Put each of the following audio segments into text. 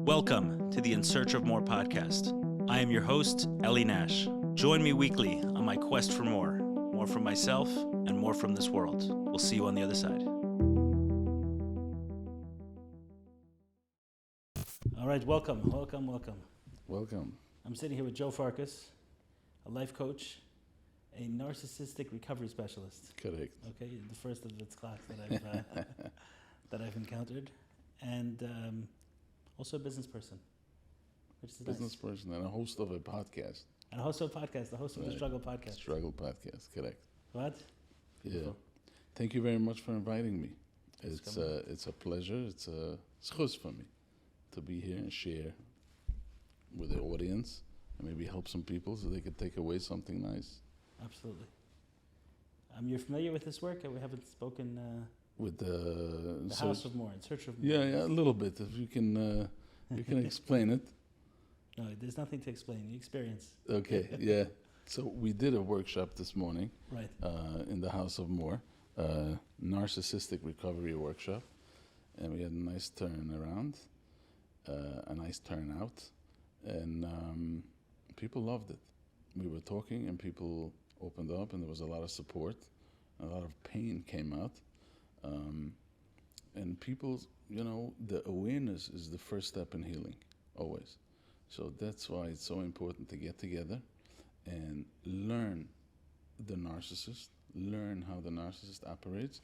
Welcome to the In Search of More podcast. I am your host, Ellie Nash. Join me weekly on my quest for more from myself and more from this world. We'll see you on the other side. All right, welcome. I'm sitting here with Joe Farkas, a life coach, a narcissistic recovery specialist. Correct. Okay, the first of its class that I've encountered, and also a business person, which is Business person and a host of a podcast. And a host of a podcast, the host of the Struggle podcast. Struggle podcast, correct. What? Yeah. Beautiful. Thank you very much for inviting me. It's a pleasure. It's good for me to be here and share with the audience and maybe help some people so they could take away something nice. Absolutely. You're familiar with this work? We haven't spoken... With the House of More, In Search of More. Yeah, a little bit. If you can explain it. No, there's nothing to explain. You experience. Okay, yeah. So we did a workshop this morning. Right. In the House of More, Narcissistic recovery workshop, and we had a nice turnaround, a nice turnout, and people loved it. We were talking, and people opened up, and there was a lot of support. A lot of pain came out. And people, the awareness is the first step in healing, always. So that's why it's so important to get together and learn the narcissist, learn how the narcissist operates,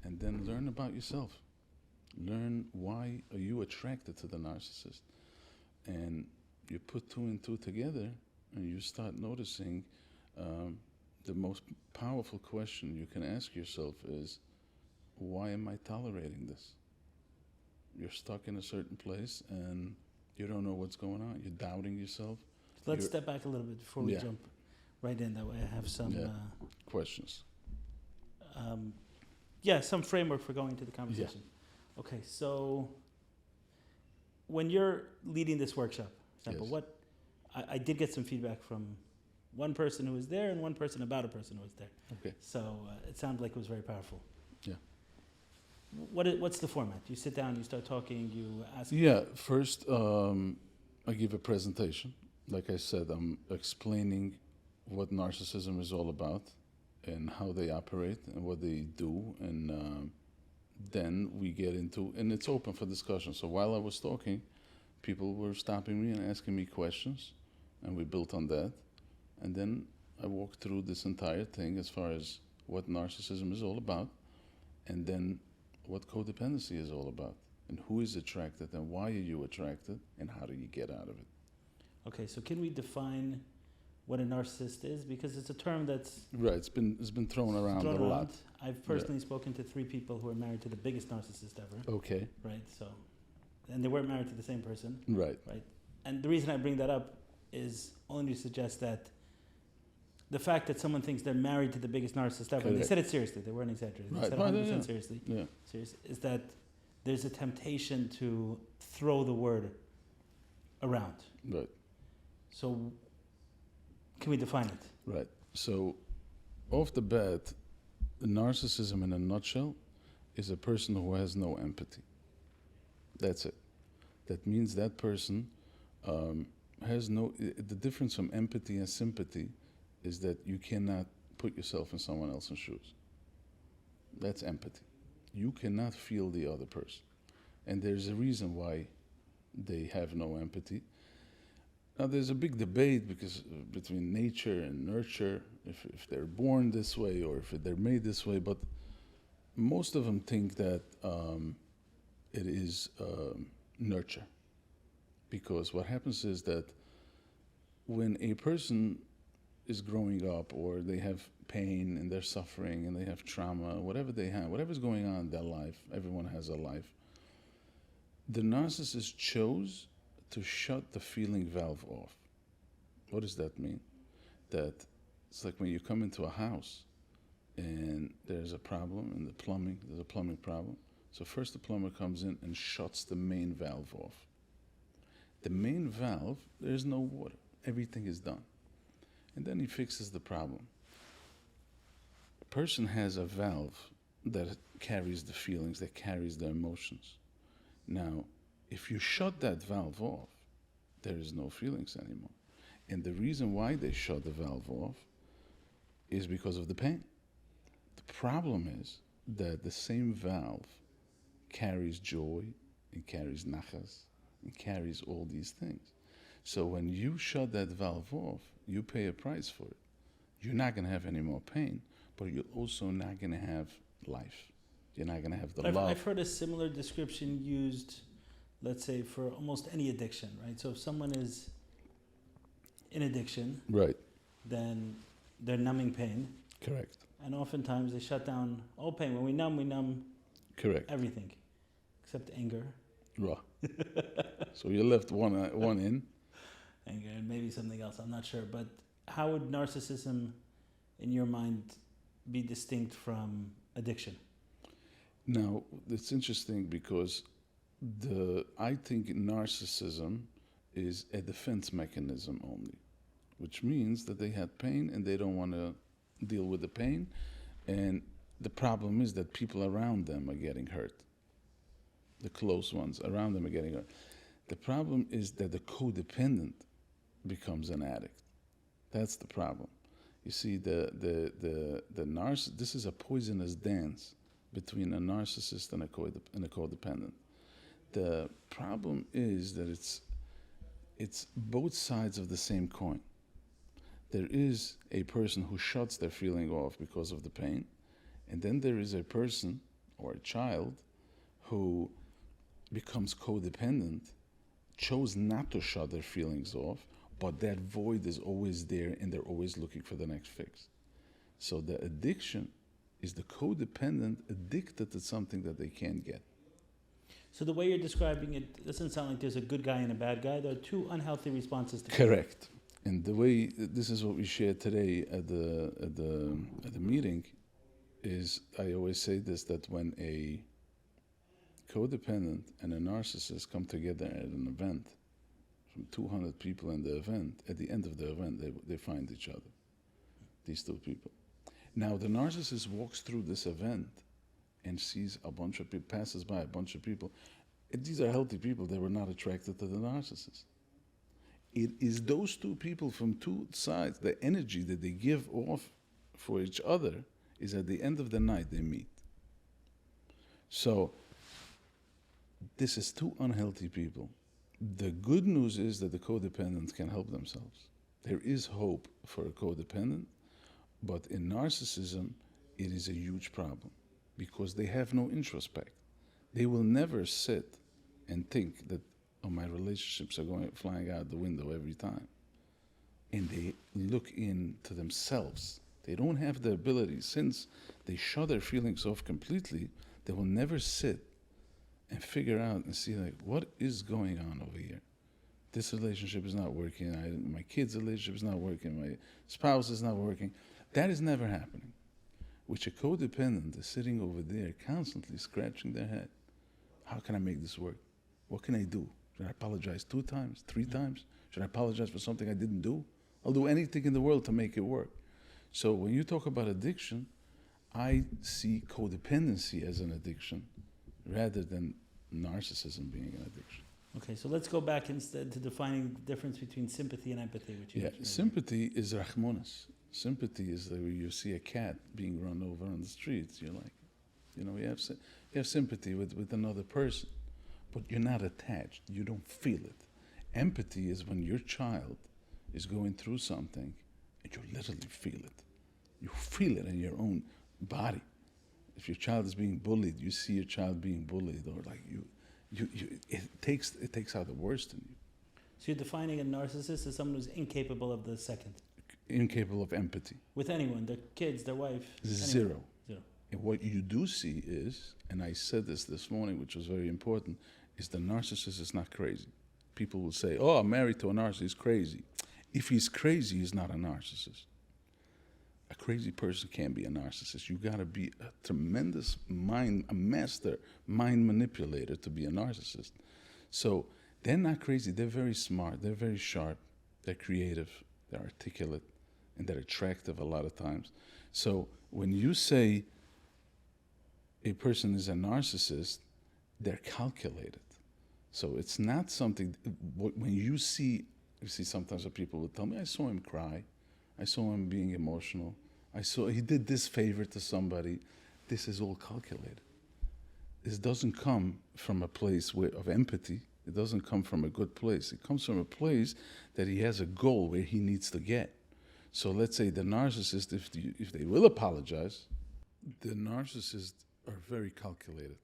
and then learn about yourself. Learn why are you attracted to the narcissist. And you put two and two together, and you start noticing the most powerful question you can ask yourself is, why am I tolerating this? You're stuck in a certain place and you don't know what's going on. You're doubting yourself. Let's step back a little bit before we jump right in. That way I have some... questions. Some framework for going into the conversation. Yeah. Okay, so when you're leading this workshop, for example, I did get some feedback from one person who was there and one person about a person who was there. Okay. So it sounded like it was very powerful. Yeah. What's the format? You sit down, you start talking, you ask... Yeah, first I give a presentation. Like I said, I'm explaining what narcissism is all about and how they operate and what they do. And then we get into... And it's open for discussion. So while I was talking, people were stopping me and asking me questions. And we built on that. And then I walked through this entire thing as far as what narcissism is all about. And then what codependency is all about, and who is attracted, and why are you attracted, and how do you get out of it? Okay, so can we define what a narcissist is? Because it's a term that's... Right, it's been thrown around a lot. I've personally spoken to 3 people who are married to the biggest narcissist ever. Okay. Right, so... And they weren't married to the same person. Right. Right. And the reason I bring that up is only to suggest that the fact that someone thinks they're married to the biggest narcissist ever, and they said it seriously, they weren't exaggerating, they said 100% seriously, serious, is that there's a temptation to throw the word around. Right. So, can we define it? Right. So, off the bat, narcissism in a nutshell is a person who has no empathy. That's it. That means that person has no... The difference from empathy and sympathy is that you cannot put yourself in someone else's shoes. That's empathy. You cannot feel the other person. And there's a reason why they have no empathy. Now, there's a big debate between nature and nurture, if they're born this way or if they're made this way, but most of them think that it is nurture. Because what happens is that when a person is growing up, or they have pain and they're suffering and they have trauma, whatever they have, whatever's going on in their life, everyone has a life. The narcissist chose to shut the feeling valve off. What does that mean? That it's like when you come into a house and there's a problem in the plumbing, there's a plumbing problem. So first the plumber comes in and shuts the main valve off. The main valve, there's no water. Everything is done. And then he fixes the problem. A person has a valve that carries the feelings, that carries the emotions. Now, If you shut that valve off, there is no feelings anymore. And the reason why they shut the valve off is because of the pain. The problem is that the same valve carries joy and carries nachas and carries all these things. So when you shut that valve off, you pay a price for it. You're not going to have any more pain, but you're also not going to have life. You're not going to have the love. I've heard a similar description used, let's say, for almost any addiction, right? So if someone is in addiction, right, then they're numbing pain. Correct. And oftentimes they shut down all pain. When we numb correct, everything except anger. Right. So you left one in. Anger and maybe something else, I'm not sure. But how would narcissism, in your mind, be distinct from addiction? Now, it's interesting because I think narcissism is a defense mechanism only, which means that they had pain and they don't want to deal with the pain. And the problem is that people around them are getting hurt. The close ones around them are getting hurt. The problem is that the codependent becomes an addict. That's the problem. You see, this is a poisonous dance between a narcissist and a codependent. The problem is that it's both sides of the same coin. There is a person who shuts their feeling off because of the pain, and then there is a person or a child who becomes codependent, chose not to shut their feelings off, but that void is always there and they're always looking for the next fix. So the addiction is the codependent addicted to something that they can't get. So the way you're describing it doesn't sound like there's a good guy and a bad guy. There are two unhealthy responses to correct. And the way this is what we shared today at the meeting is, I always say this, that when a codependent and a narcissist come together at an event, from 200 people in the event, at the end of the event, they find each other, these two people. Now, the narcissist walks through this event and sees a bunch of people, passes by a bunch of people. And these are healthy people. They were not attracted to the narcissist. It is those two people from two sides, the energy that they give off for each other is at the end of the night they meet. So, this is two unhealthy people. The good news is that the codependents can help themselves. There is hope for a codependent, but in narcissism, it is a huge problem because they have no introspect. They will never sit and think that, oh, my relationships are flying out the window every time. And they look into themselves. They don't have the ability, since they shut their feelings off completely, they will never sit and figure out and see, like, what is going on over here? This relationship is not working. My kid's relationship is not working. My spouse is not working. That is never happening. Which a codependent is sitting over there constantly scratching their head. How can I make this work? What can I do? Should I apologize 2 times, 3 times? Should I apologize for something I didn't do? I'll do anything in the world to make it work. So when you talk about addiction, I see codependency as an addiction rather than narcissism being an addiction. Okay, so let's go back instead to defining the difference between sympathy and empathy. Which sympathy is rachmonis. Sympathy is that when you see a cat being run over on the streets, you're like, you have sympathy with another person, but you're not attached. You don't feel it. Empathy is when your child is going through something and you literally feel it. You feel it in your own body. If your child is being bullied, you see your child being bullied, or like it takes out the worst in you. So you're defining a narcissist as someone who's incapable of the second. Incapable of empathy. With anyone, their kids, their wife. Zero. And what you do see is, and I said this morning, which was very important, is the narcissist is not crazy. People will say, oh, I'm married to a narcissist, he's crazy. If he's crazy, he's not a narcissist. A crazy person can't be a narcissist. You got to be a tremendous a master mind manipulator to be a narcissist. So they're not crazy. They're very smart. They're very sharp. They're creative. They're articulate. And they're attractive a lot of times. So when you say a person is a narcissist, they're calculated. So it's not something, when you see sometimes what people will tell me, I saw him cry, I saw him being emotional, I saw he did this favor to somebody. This is all calculated. This doesn't come from a place of empathy. It doesn't come from a good place. It comes from a place that he has a goal where he needs to get. So let's say the narcissist, if they will apologize, the narcissists are very calculated.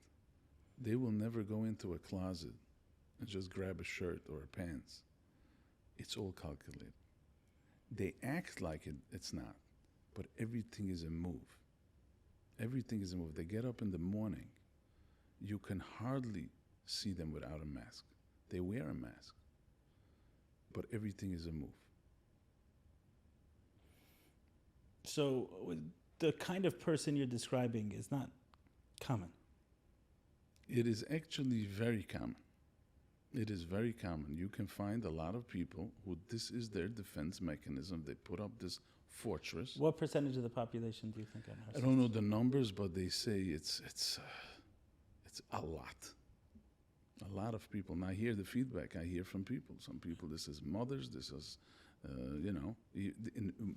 They will never go into a closet and just grab a shirt or a pants. It's all calculated. They act like it's not, but everything is a move. Everything is a move. They get up in the morning. You can hardly see them without a mask. They wear a mask, but everything is a move. So the kind of person you're describing is not common. It is actually very common. It is very common. You can find a lot of people who this is their defense mechanism. They put up this fortress. What percentage of the population do you think are narcissists? I don't know the numbers, but they say it's a lot. A lot of people. And I hear the feedback I hear from people. Some people, this is mothers, this is,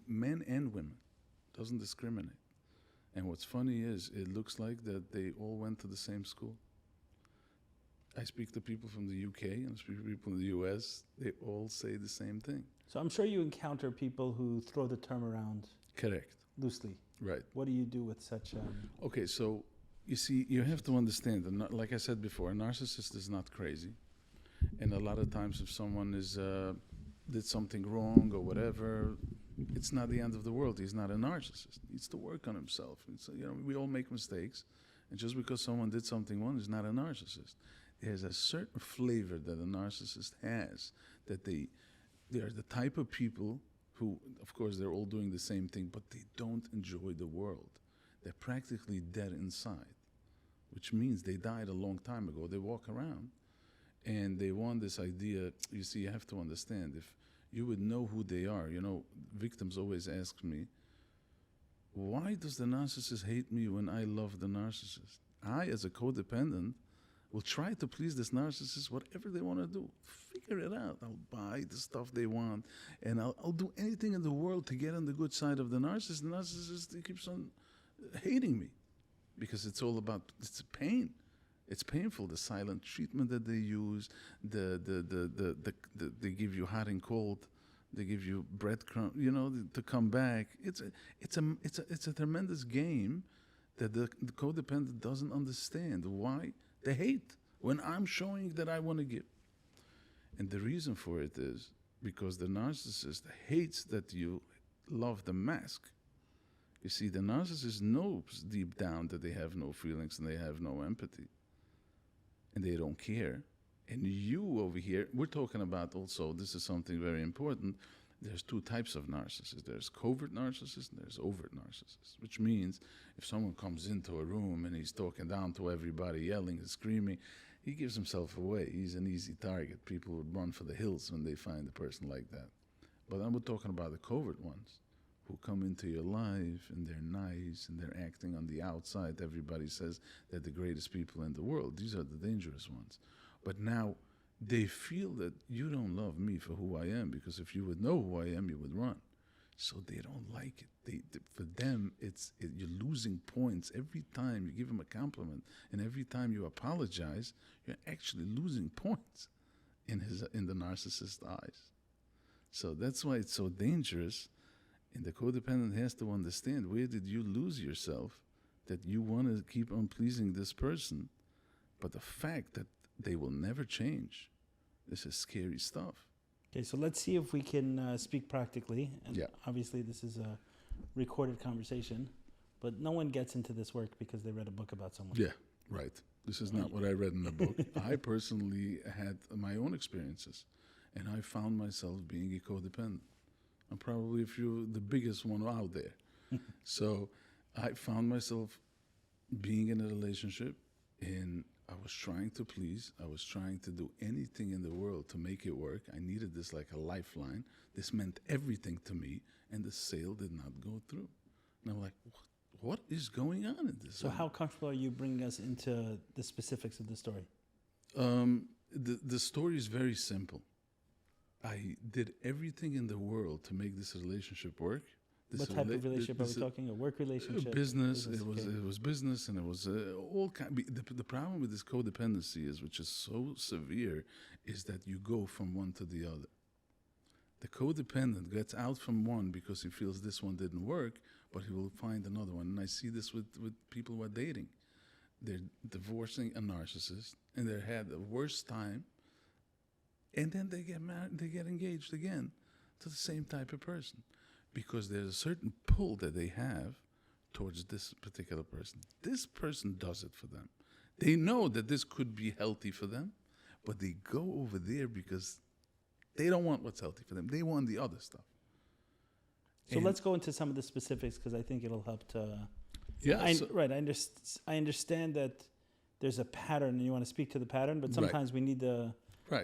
men and women. Doesn't discriminate. And what's funny is it looks like that they all went to the same school. I speak to people from the UK and I speak to people in the US. They all say the same thing. So I'm sure you encounter people who throw the term around. Correct. Loosely. Right. What do you do with such? Okay, so you see, you have to understand that, like I said before, a narcissist is not crazy. And a lot of times if someone did something wrong or whatever, it's not the end of the world. He's not a narcissist. He needs to work on himself. We all make mistakes. And just because someone did something wrong is not a narcissist. There's a certain flavor that a narcissist has, that they are the type of people who, of course, they're all doing the same thing, but they don't enjoy the world. They're practically dead inside, which means they died a long time ago. They walk around and they want this idea. You see, you have to understand, if you would know who they are, victims always ask me, why does the narcissist hate me when I love the narcissist? I, as a codependent, will try to please this narcissist, whatever they want to do. Figure it out. I'll buy the stuff they want, and I'll do anything in the world to get on the good side of the narcissist. The narcissist, he keeps on hating me because it's all about, it's pain. It's painful, the silent treatment that they use, they give you hot and cold, they give you breadcrumbs, to come back. It's a tremendous game that the codependent doesn't understand why they hate when I'm showing that I want to give. And the reason for it is because the narcissist hates that you love the mask. You see, the narcissist knows deep down that they have no feelings and they have no empathy. And they don't care. And you over here, we're talking about also, this is something very important, there's two types of narcissists. There's covert narcissists and there's overt narcissists, which means if someone comes into a room and he's talking down to everybody, yelling and screaming, he gives himself away. He's an easy target. People would run for the hills when they find a person like that. But I'm talking about the covert ones who come into your life and they're nice and they're acting on the outside. Everybody says they're the greatest people in the world. These are the dangerous ones. But now they feel that you don't love me for who I am, because if you would know who I am, you would run. So they don't like it. For them, you're losing points every time you give them a compliment, and every time you apologize, you're actually losing points in the narcissist's eyes. So that's why it's so dangerous. And the codependent has to understand, where did you lose yourself that you want to keep on pleasing this person, but the fact that they will never change. This is scary stuff. Okay, so let's see if we can speak practically. And obviously this is a recorded conversation, but no one gets into this work because they read a book about someone. Yeah, right. This is not what I read in the book. I personally had my own experiences, and I found myself being a codependent. I'm probably the biggest one out there. So I found myself being in a relationship, and I was trying to please. I was trying to do anything in the world to make it work. I needed this like a lifeline. This meant everything to me, and the sale did not go through. And I'm like, what is going on in this? So how comfortable are you bringing us into the specifics of the story? The story is very simple. I did everything in the world to make this relationship work. What type of relationship are we talking? A work relationship? Business. It Okay. was business, and it was all kind. The problem with this codependency is, which is so severe, is that you go from one to the other. The codependent gets out from one because he feels this one didn't work, but he will find another one. And I see this with people who are dating. They're divorcing a narcissist, and they had the worst time, and then they get married, they get engaged again to the same type of person, because there's a certain pull that they have towards this particular person. This person does it for them. They know that this could be healthy for them, but they go over there because they don't want what's healthy for them. They want the other stuff. So let's go into some of the specifics, because I think it'll help to... Yeah, I understand that there's a pattern, and you want to speak to the pattern, but sometimes we need the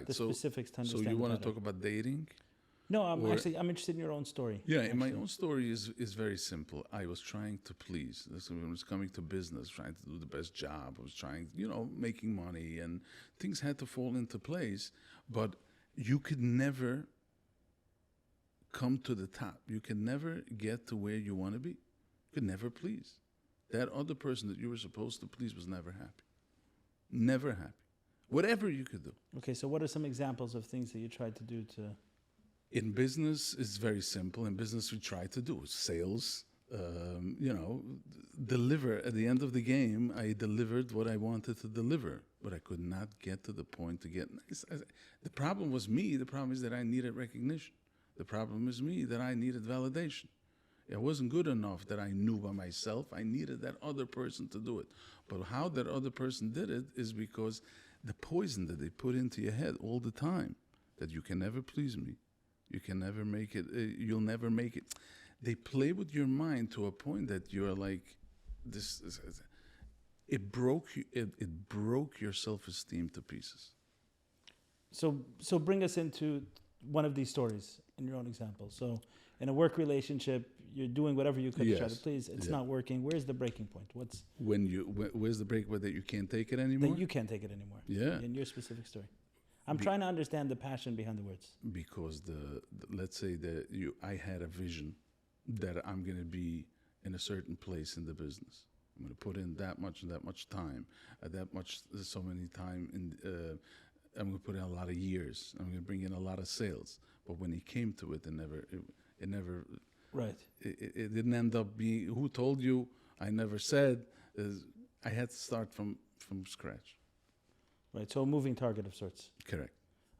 specifics to understand. So you want to talk about dating? No, I'm interested in your own story. Yeah, and my own story is very simple. I was trying to please. I was coming to business, trying to do the best job. I was trying, making money, and things had to fall into place. But you could never come to the top. You can never get to where you want to be. You could never please. That other person that you were supposed to please was never happy. Never happy. Whatever you could do. Okay, so what are some examples of things that you tried to do to... In business, it's very simple. In business, we try to do sales, deliver. At the end of the game, I delivered what I wanted to deliver, but I could not get to the point to get nice. The problem was me. The problem is that I needed recognition. The problem is me, that I needed validation. It wasn't good enough that I knew by myself. I needed that other person to do it. But how that other person did it is because the poison that they put into your head all the time, that you can never please me. You can never make it. You'll never make it. They play with your mind to a point that you're like, it broke your self-esteem to pieces. So bring us into one of these stories in your own example. So in a work relationship, you're doing whatever you could to try to please. It's not working. Where's the breaking point? Where's the break point that you can't take it anymore? That you can't take it anymore. Yeah. In your specific story. I'm trying to understand the passion behind the words. Because let's say that I had a vision that I'm going to be in a certain place in the business. I'm going to put in that much time, so many time I'm going to put in a lot of years. I'm going to bring in a lot of sales. But when it came to it, it never. Right. It didn't end up being. Who told you? I never said. I had to start from scratch. Right. So a moving target of sorts. Correct.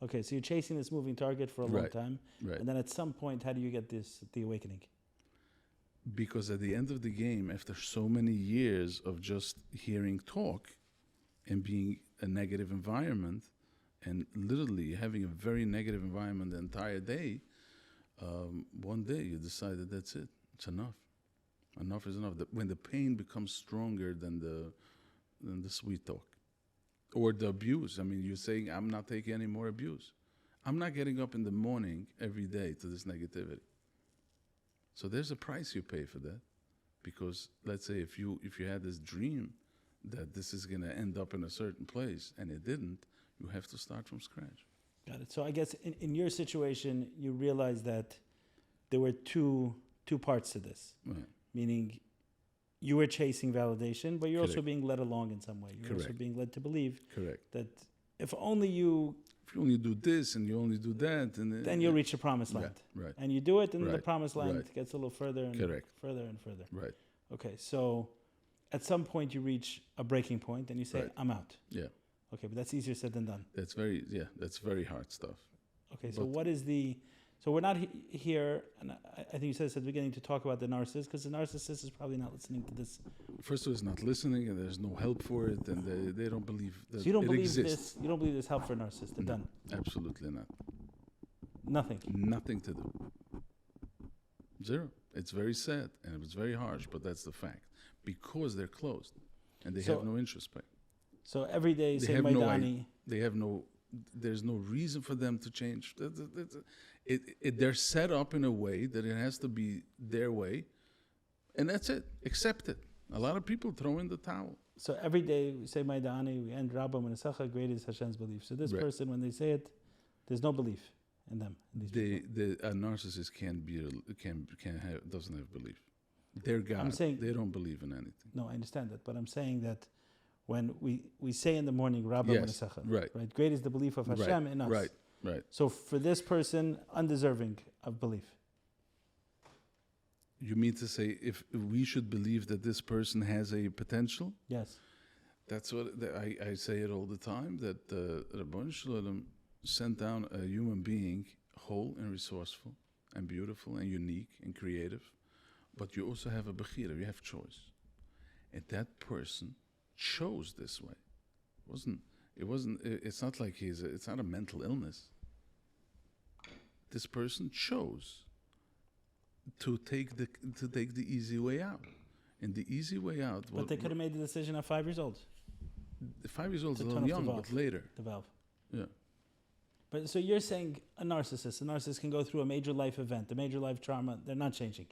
Okay. So you're chasing this moving target for a long time. Right. And then at some point, how do you get the awakening? Because at the end of the game, after so many years of just hearing talk and being a negative environment, and literally having a very negative environment the entire day, one day you decided that's it. It's enough. Enough is enough. When the pain becomes stronger than the sweet talk. Or the abuse. I mean, you're saying, I'm not taking any more abuse. I'm not getting up in the morning every day to this negativity. So there's a price you pay for that. Because let's say if you had this dream that this is going to end up in a certain place, and it didn't, you have to start from scratch. Got it. So I guess in your situation, you realize that there were two parts to this. Right. Meaning you were chasing validation, but you're Correct. also being led along in some way. You're Correct. also being led to believe Correct. that if only you do this and you only do that, and then you'll reach the promised land. Right. And you do it, and the Right. promised land Right. gets a little further and Correct. further and further. Right. Okay, so at some point you reach a breaking point and you say, Right. I'm out. Yeah. Okay, but that's easier said than done. That's very hard stuff. Okay, so what is so we're not here, and I think you said this at the beginning, to talk about the narcissist, because the narcissist is probably not listening to this. First of all, it's not listening, and there's no help for it, and they don't believe that So you don't it believe exists. this? You don't believe there's help for a narcissist? They're done. Absolutely not. Nothing. Nothing to do. Zero. It's very sad, and it was very harsh, but that's the fact. Because they're closed, and they have no interest pay. So every day, They say have Maidani. There's no reason for them to change. They're set up in a way that it has to be their way, and that's it. Accept it. A lot of people throw in the towel. So every day we say Maidani, we end Rabba Manasacha, great is Hashem's belief. So this person, when they say it, there's no belief in them. A narcissist doesn't have belief. They're God. They don't believe in anything. No, I understand that, but I'm saying that when we say in the morning Rabba Manasacha, right? Great is the belief of Hashem in us. Right. So for this person, undeserving of belief. You mean to say if we should believe that this person has a potential? Yes. That's what I say it all the time, that Rabban Shalom sent down a human being whole and resourceful and beautiful and unique and creative, but you also have a bechira, you have choice. And that person chose this way. It's not like it's not a mental illness. This person chose to take the easy way out. And the easy way out... But they could have made the decision at 5 years old. The 5 years old is a little young, but later. The valve. Yeah. But so you're saying a narcissist can go through a major life event, a major life trauma, they're not changing.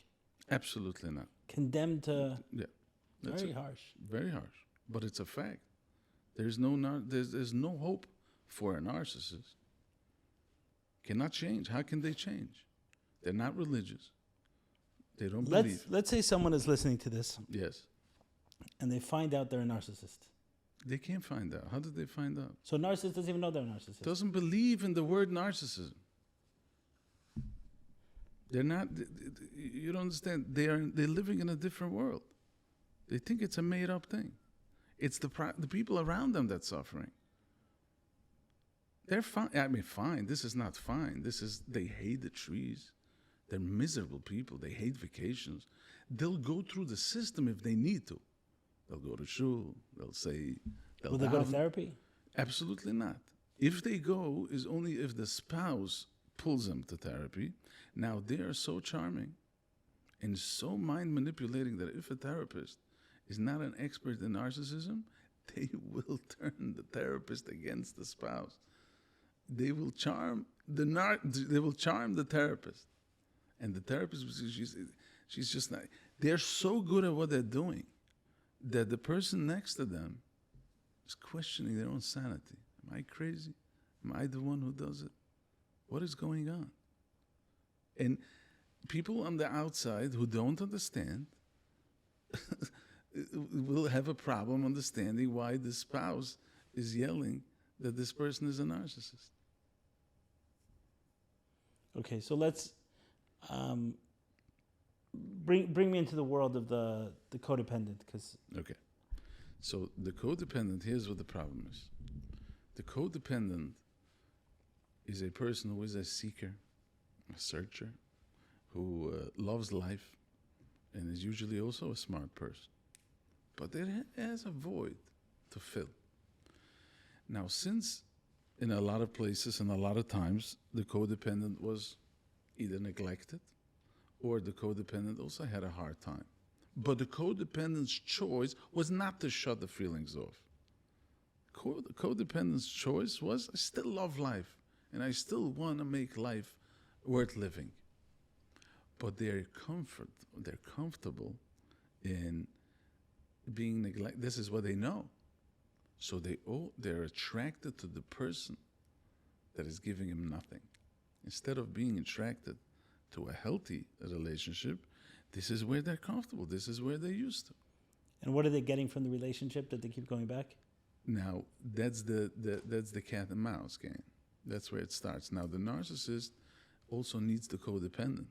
Absolutely not. Condemned to... Yeah. Very harsh. Very harsh. But it's a fact. There's no hope for a narcissist. Cannot change. How can they change? They're not religious. They don't believe. Let's say someone is listening to this. Yes. And they find out they're a narcissist. They can't find out. How did they find out? So narcissist doesn't even know they're a narcissist. Doesn't believe in the word narcissism. They're not. You don't understand. They're living in a different world. They think it's a made-up thing. It's the people around them that's suffering. They're fine. I mean, fine. This is not fine. They hate the trees. They're miserable people. They hate vacations. They'll go through the system if they need to. They'll go to shul. Will they go to therapy? Absolutely not. If they go, is only if the spouse pulls them to therapy. Now, they are so charming and so mind manipulating that if a therapist is not an expert in narcissism, they will turn the therapist against the spouse. They will charm the therapist. And the therapist, she's just not, they're so good at what they're doing that the person next to them is questioning their own sanity. Am I crazy? Am I the one who does it? What is going on? And people on the outside who don't understand will have a problem understanding why the spouse is yelling that this person is a narcissist. Okay, so let's bring me into the world of the codependent, because... Okay. So the codependent, here's what the problem is. The codependent is a person who is a seeker, a searcher, who loves life, and is usually also a smart person. But it has a void to fill. Now, since in a lot of places and a lot of times the codependent was either neglected or the codependent also had a hard time. But the codependent's choice was not to shut the feelings off. The codependent's choice was, I still love life and I still want to make life worth living. But they're comfortable in being neglected. This is what they know. So they're attracted to the person that is giving them nothing. Instead of being attracted to a healthy relationship, this is where they're comfortable. This is where they're used to. And what are they getting from the relationship that they keep going back? Now, that's the cat and mouse game. That's where it starts. Now, the narcissist also needs the codependent,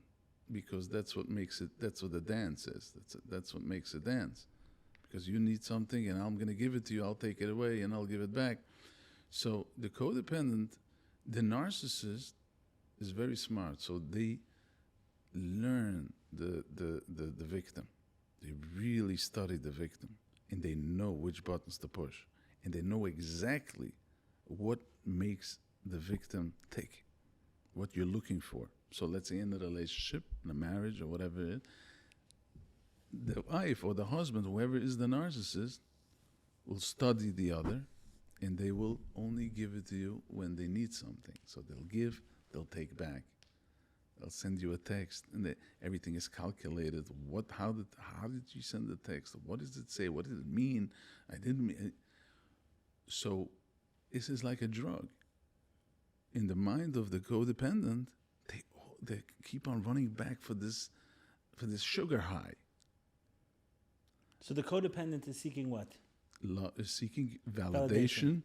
because that's what makes it. That's what the dance is. That's what makes a dance. Because you need something, and I'm going to give it to you. I'll take it away, and I'll give it back. So the codependent, the narcissist, is very smart. So they learn the victim. They really study the victim, and they know which buttons to push, and they know exactly what makes the victim tick, what you're looking for. So let's say in a relationship, in a marriage, or whatever it is, the wife or the husband, whoever is the narcissist, will study the other, and they will only give it to you when they need something. So they'll give, they'll take back. They'll send you a text, and everything is calculated. How did you send the text? What does it say? What did it mean? I didn't mean. So, this is like a drug. In the mind of the codependent, they keep on running back for this sugar high. So the codependent is seeking what? Is seeking validation.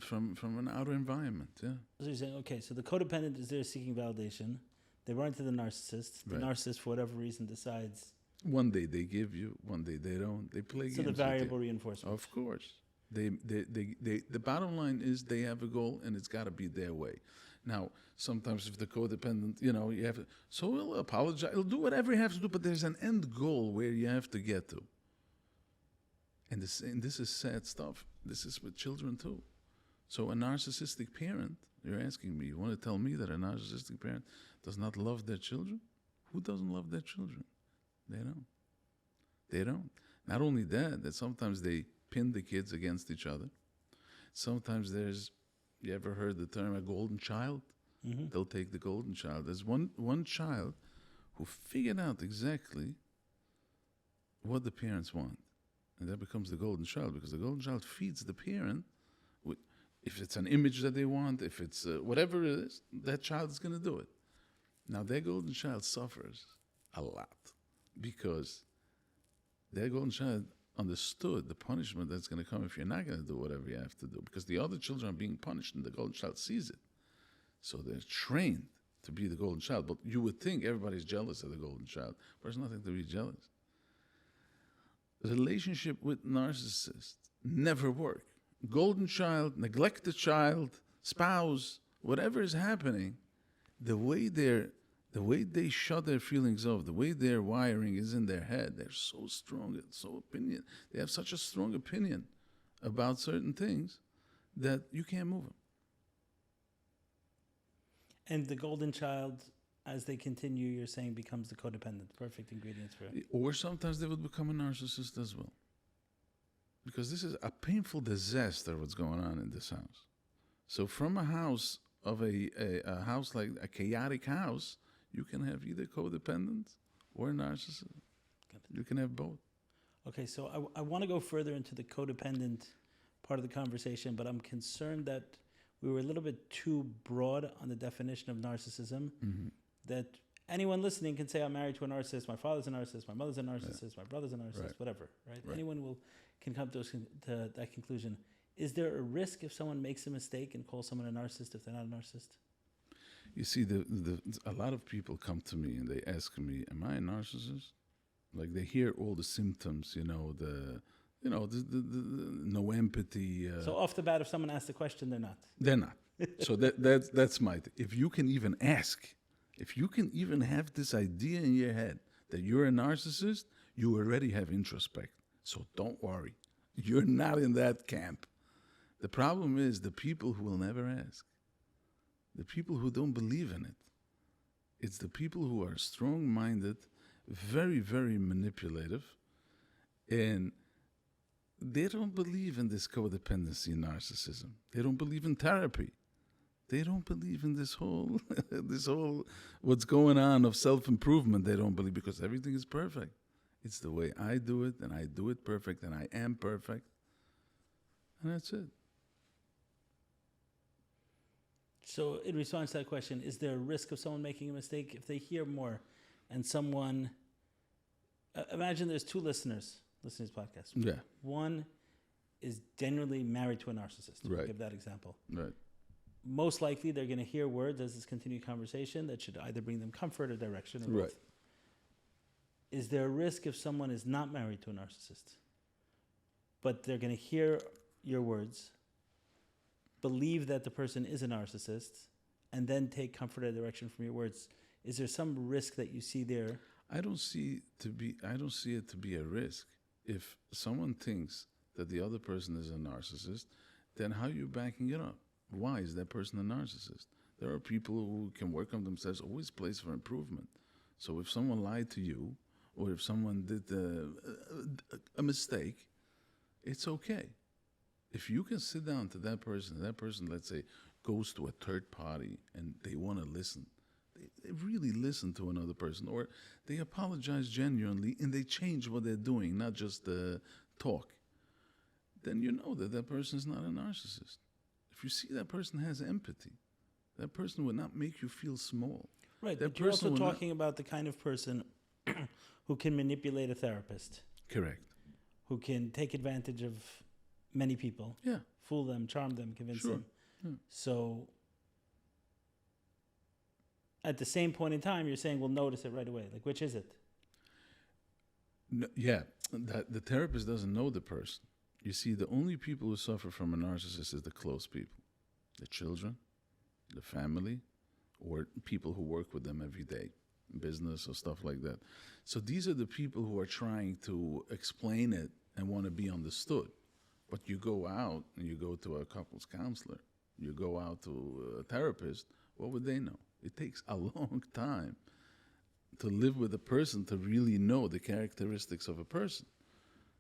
From an outer environment, yeah. So you're saying, okay, so the codependent is there seeking validation. They run to the narcissist. The narcissist, for whatever reason, decides. One day they give you, one day they don't. They play games. So the variable reinforcement. Of course. The bottom line is they have a goal, and it's got to be their way. Now, sometimes if the codependent, you have to, so he'll apologize, he'll do whatever he has to do, but there's an end goal where you have to get to. And this is sad stuff. This is with children too. So a narcissistic parent, you're asking me, you want to tell me that a narcissistic parent does not love their children? Who doesn't love their children? They don't. They don't. Not only that sometimes they pin the kids against each other. Sometimes you ever heard the term a golden child? Mm-hmm. They'll take the golden child. There's one child who figured out exactly what the parents want. And that becomes the golden child, because the golden child feeds the parent with, if it's an image that they want, if it's whatever it is, that child is going to do it. Now, that golden child suffers a lot because that golden child understood the punishment that's going to come if you're not going to do whatever you have to do, because the other children are being punished and the golden child sees it. So they're trained to be the golden child. But you would think everybody's jealous of the golden child. There's nothing to be jealous. Relationship with narcissists never work. Golden child, neglected child, spouse, whatever is happening, the way they shut their feelings off, the way their wiring is in their head, they're so strong, they have such a strong opinion about certain things that you can't move them. And the golden child, as they continue, you're saying, becomes the codependent. Perfect ingredients for it. Or sometimes they would become a narcissist as well. Because this is a painful disaster what's going on in this house. So from a house of a house like a chaotic house, you can have either codependent or narcissist. You can have both. Okay, so I want to go further into the codependent part of the conversation, but I'm concerned that we were a little bit too broad on the definition of narcissism. Mm-hmm. That anyone listening can say, I'm married to a narcissist, my father's a narcissist, my mother's a narcissist, my brother's a narcissist, whatever, right? Anyone can come to that conclusion. Is there a risk if someone makes a mistake and calls someone a narcissist if they're not a narcissist? You see, a lot of people come to me and they ask me, am I a narcissist? Like they hear all the symptoms, the no empathy. So off the bat, if someone asks the question, they're not. They're not. So that's my thing. If you can even ask, if you can even have this idea in your head that you're a narcissist, you already have introspect. So don't worry. You're not in that camp. The problem is the people who will never ask. The people who don't believe in it. It's the people who are strong-minded, very, very manipulative, and they don't believe in this codependency narcissism. They don't believe in therapy. They don't believe in this whole what's going on of self-improvement. They don't believe, because everything is perfect. It's the way I do it, and I do it perfect, and I am perfect. And that's it. So in response to that question, is there a risk of someone making a mistake if they hear more and someone... imagine there's two listeners listening to this podcast. Yeah. One is genuinely married to a narcissist. Right. Give that example. Right. Most likely they're going to hear words as this continued conversation that should either bring them comfort or direction or both. Right. Is there a risk if someone is not married to a narcissist, but they're going to hear your words, believe that the person is a narcissist, and then take comfort or direction from your words? Is there some risk that you see there? I don't see it to be a risk. If someone thinks that the other person is a narcissist, then how are you backing it up? Why is that person a narcissist? There are people who can work on themselves, always place for improvement. So if someone lied to you, or if someone did a mistake, it's okay. If you can sit down to that person, let's say, goes to a third party and they want to listen, they really listen to another person, or they apologize genuinely and they change what they're doing, not just talk, then you know that that person is not a narcissist. If you see that person has empathy, that person will not make you feel small. Right, that but you're also talking about the kind of person who can manipulate a therapist. Correct. Who can take advantage of many people. Yeah. Fool them, charm them, convince them. Yeah. So at the same point in time, you're saying we'll notice it right away. Like, which is it? No, yeah, the therapist doesn't know the person. You see, the only people who suffer from a narcissist is the close people, the children, the family, or people who work with them every day, business or stuff like that. So these are the people who are trying to explain it and want to be understood. But you go out and you go to a couples counselor, you go out to a therapist, what would they know? It takes a long time to live with a person to really know the characteristics of a person.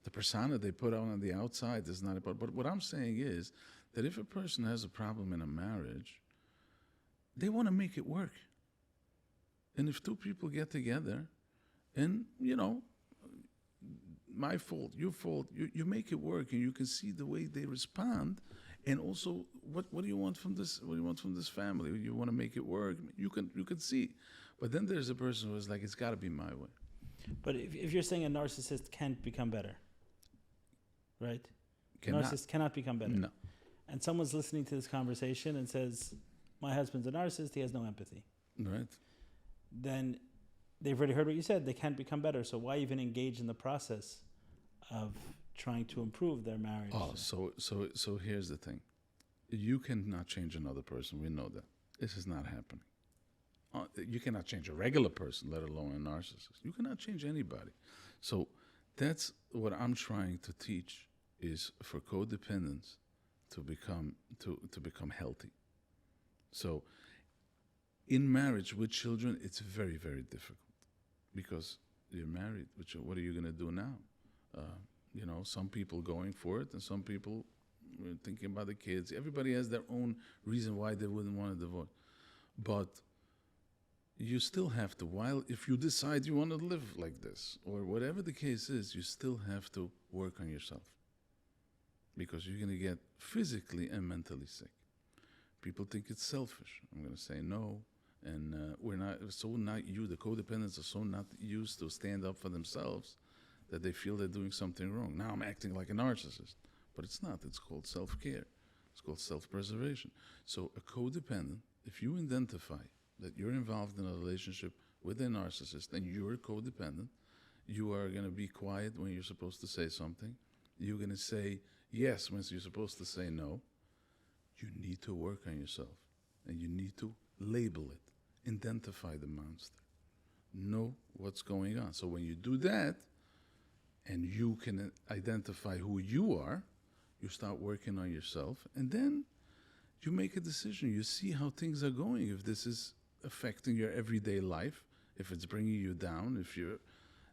The persona they put on the outside is not important. But what I'm saying is that if a person has a problem in a marriage, they want to make it work. And if two people get together and, my fault, your fault, you make it work, and you can see the way they respond. And also, what do you want from this? What do you want from this family? You want to make it work. You can see. But then there's a person who is like, it's got to be my way. But if you're saying a narcissist can't become better, right? Narcissist cannot become better. No. And someone's listening to this conversation and says, my husband's a narcissist, he has no empathy. Right. Then they've already heard what you said, they can't become better. So why even engage in the process of trying to improve their marriage? Oh, so here's the thing. You cannot change another person. We know that. This is not happening. You cannot change a regular person, let alone a narcissist. You cannot change anybody. So that's what I'm trying to teach, is for codependents to become healthy. So in marriage with children, it's very, very difficult because you're married. What are you going to do now? Some people going for it and some people thinking about the kids. Everybody has their own reason why they wouldn't want to divorce. But you still have to, if you decide you want to live like this, or whatever the case is, you still have to work on yourself, because you're going to get physically and mentally sick. People think it's selfish. I'm going to say no. And the codependents are so not used to stand up for themselves that they feel they're doing something wrong. Now I'm acting like a narcissist. But it's not. It's called self-care. It's called self-preservation. So a codependent, if you identify that you're involved in a relationship with a narcissist and you're a codependent, you are going to be quiet when you're supposed to say something. You're going to say yes when you're supposed to say no. You need to work on yourself. And you need to label it. Identify the monster. Know what's going on. So when you do that, and you can identify who you are, you start working on yourself, and then you make a decision. You see how things are going, if this is affecting your everyday life, if it's bringing you down,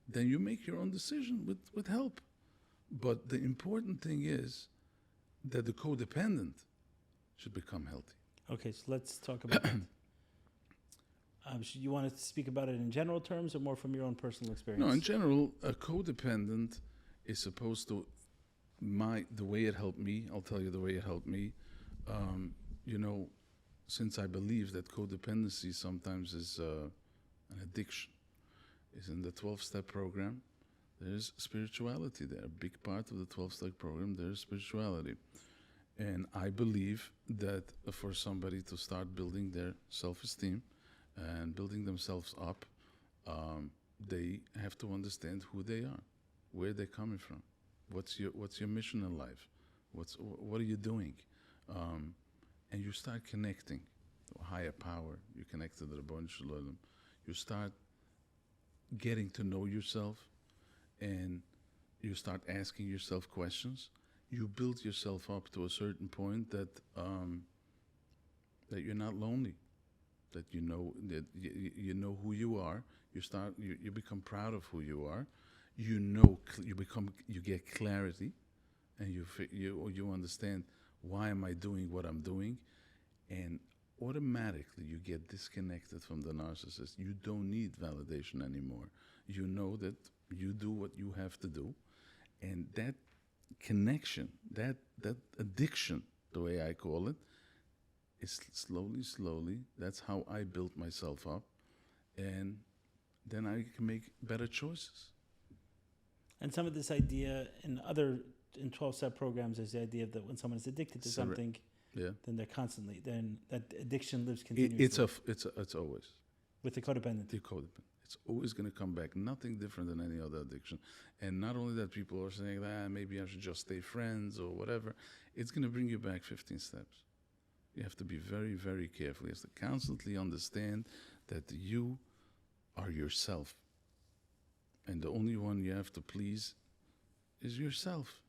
then you make your own decision with help. But the important thing is that the codependent should become healthy. Okay, so let's talk about that. You want to speak about it in general terms or more from your own personal experience? No, in general, a codependent is supposed to, the way it helped me, I'll tell you the way it helped me. Since I believe that codependency sometimes is an addiction, is in the 12-step program, there's spirituality there. A big part of the 12-step program, there's spirituality. And I believe that for somebody to start building their self-esteem and building themselves up, they have to understand who they are, where they're coming from, what's your mission in life, what are you doing, and you start connecting to a higher power. You connect to the Rebbeinu Shalom. You start getting to know yourself, and you start asking yourself questions. You build yourself up to a certain point that you're not lonely. That you know who you are. You become proud of who you are. You get clarity, and you understand, why am I doing what I'm doing, and automatically you get disconnected from the narcissist. You don't need validation anymore. You know that you do what you have to do, and that connection, that addiction, the way I call it, is slowly. That's how I built myself up, and then I can make better choices. And some of this idea in 12-step programs is the idea that when someone is addicted to something, then they're constantly, then that addiction lives continuously. It's always. With the codependent. The codependent. It's always going to come back. Nothing different than any other addiction. And not only that, people are saying, maybe I should just stay friends or whatever. It's going to bring you back 15 steps. You have to be very, very careful. You have to constantly understand that you are yourself. And the only one you have to please is yourself.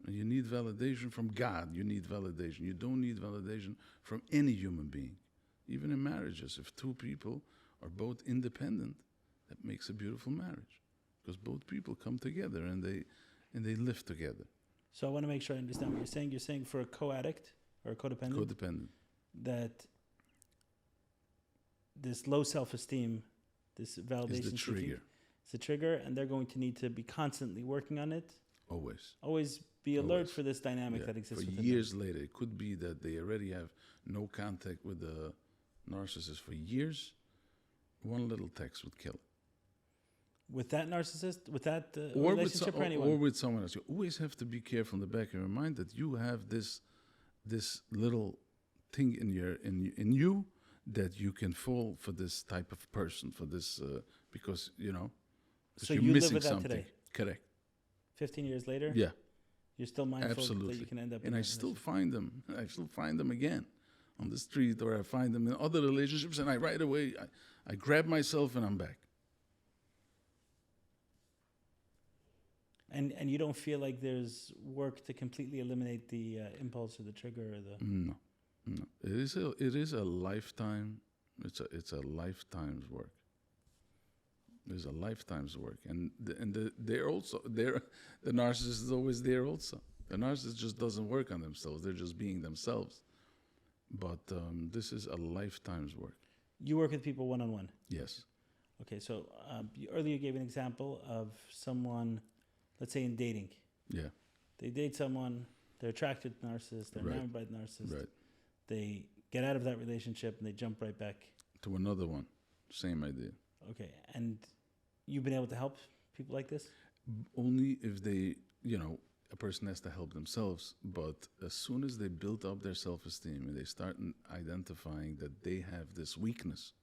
And you need validation from God. You need validation. You don't need validation from any human being. Even in marriages, if two people are both independent, that makes a beautiful marriage. Because both people come together and they live together. So I want to make sure I understand what you're saying. You're saying for a co-addict or a codependent, that this low self-esteem, this validation is the trigger. It's a trigger, and they're going to need to be constantly working on it. Always be alert for this dynamic that exists for within years them. later. It could be that they already have no contact with the narcissist for years. One little text would kill it. With that narcissist, with that relationship, or anyone, or with someone else. You always have to be careful in the back of your mind that you have this little thing in you that you can fall for this type of person, for this because so you're you missing live with that something. today. Correct. 15 years later, yeah, you're still mindful absolutely. that you can end up. And I still find them. I still find them again on the street, or I find them in other relationships, and I right away I grab myself and I'm back. And you don't feel like there's work to completely eliminate the impulse or the trigger or the... No. It is a lifetime. It's a lifetime's work. There's a lifetime's work, and the narcissist is always there also. The narcissist just doesn't work on themselves; they're just being themselves. But this is a lifetime's work. You work with people one-on-one. Yes. Okay, so you earlier gave an example of someone, let's say in dating. Yeah. They date someone, they're attracted to the narcissist, they're enamored by the narcissist. Right. They get out of that relationship and they jump right back to another one. Same idea. Okay, and you've been able to help people like this? Only if they, a person has to help themselves. But as soon as they build up their self-esteem and they start identifying that they have this weakness,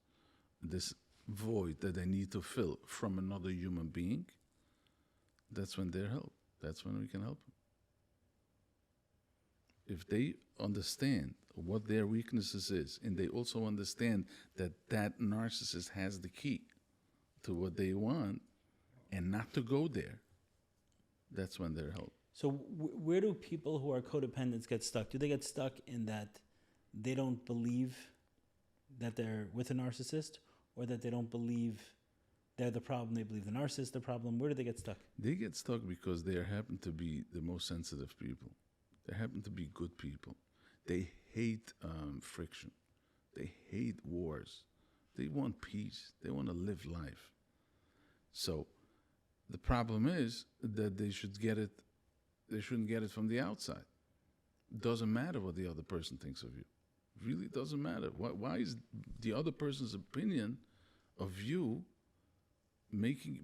this void that they need to fill from another human being, that's when they're helped. That's when we can help them. If they understand what their weaknesses is, and they also understand that that narcissist has the key to what they want and not to go there, that's when they're helped. So where do people who are codependents get stuck? Do they get stuck in that they don't believe that they're with a narcissist, or that they don't believe they're the problem, they believe the narcissist is the problem? Where do they get stuck? They get stuck because they happen to be the most sensitive people. They happen to be good people. They hate friction. They hate wars. They want peace. They want to live life. So the problem is that they shouldn't get it from the outside. It doesn't matter what the other person thinks of you. It really doesn't matter. Why is the other person's opinion of you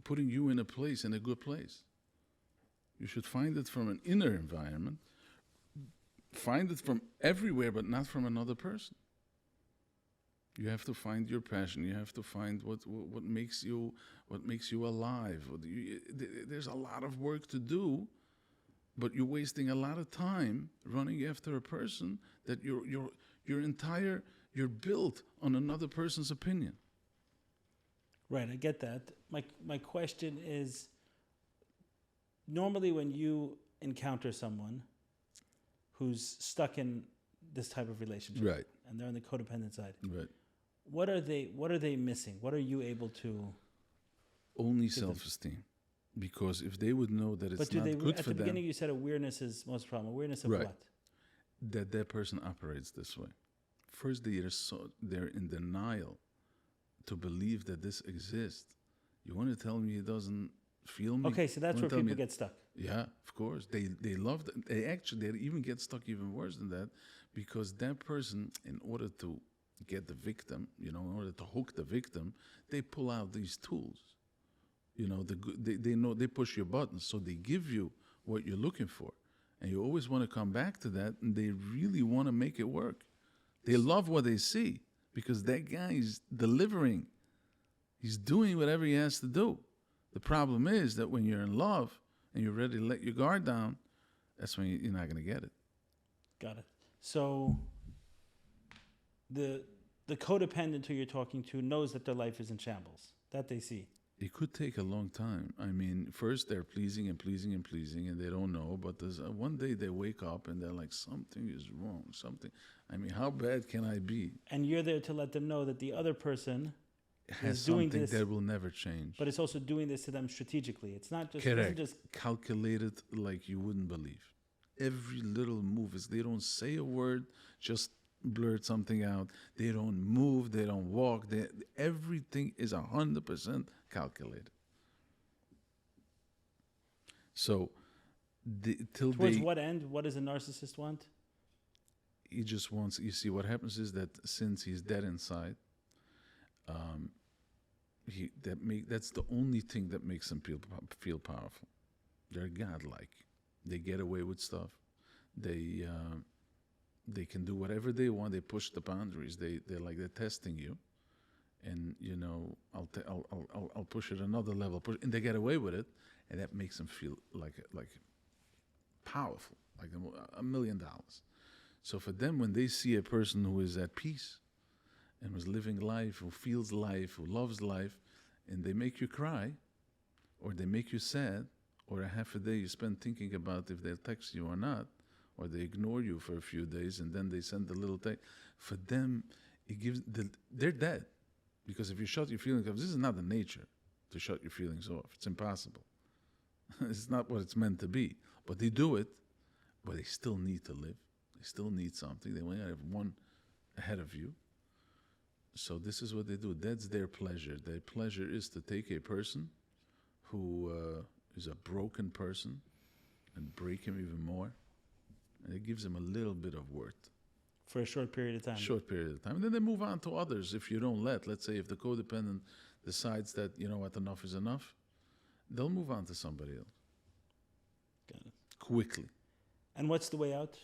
putting you in a good place? You should find it from an inner environment. Find it from everywhere, but not from another person. You have to find your passion. You have to find what makes you alive. There's a lot of work to do, but you're wasting a lot of time running after a person that you're built on another person's opinion. Right, I get that. My question is, normally when you encounter someone who's stuck in this type of relationship, right, and they're on the codependent side, right, what are they missing? What are you able to? Only self-esteem. Because if they would know that it's not good for them. At the beginning you said awareness is most problem. Awareness of right, what? That person operates this way. first they're in denial to believe that this exists. You want to tell me he doesn't feel me? Okay, so that's where people get stuck. Yeah, of course. They love that. They even get stuck even worse than that, because that person, in order to get the victim, in order to hook the victim, they pull out these tools. They know they push your buttons, so they give you what you're looking for, and you always want to come back to that, and they really want to make it work. They love what they see because that guy is delivering. He's doing whatever he has to do. The problem is that when you're in love and you're ready to let your guard down, that's when you're not going to get it. Got it. So the codependent who you're talking to knows that their life is in shambles. That they see. It could take a long time. I mean, first they're pleasing and pleasing and pleasing, and they don't know. But there's one day they wake up and they're like, something is wrong. I mean, how bad can I be? And you're there to let them know that the other person has is doing something this, that will never change. but it's also doing this to them strategically. It's not just, correct. Just Calculated like you wouldn't believe. Every little move is, they don't say a word, just blurt something out. They don't move, they don't walk. Everything is 100% calculated. So, towards what end? What does a narcissist want? He just wants. You see, what happens is that since he's dead inside, that's the only thing that makes them feel powerful. They're godlike. They get away with stuff. They can do whatever they want. They push the boundaries. They're testing you, and I'll push it another level, and they get away with it, and that makes them feel like powerful, like $1 million. So for them, when they see a person who is at peace and was living life, who feels life, who loves life, and they make you cry, or they make you sad, or a half a day you spend thinking about if they'll text you or not, or they ignore you for a few days and then they send a little text. For them, they're dead. Because if you shut your feelings off, this is not the nature to shut your feelings off. It's impossible. It's not what it's meant to be. But they do it, but they still need to live. They still need something. They only have one ahead of you. So this is what they do. That's their pleasure. Their pleasure is to take a person who is a broken person and break him even more. And it gives them a little bit of worth. For a short period of time. Short period of time. And then they move on to others if you don't let's say if the codependent decides that, what, enough is enough, they'll move on to somebody else. Got it. Quickly. And what's the way out?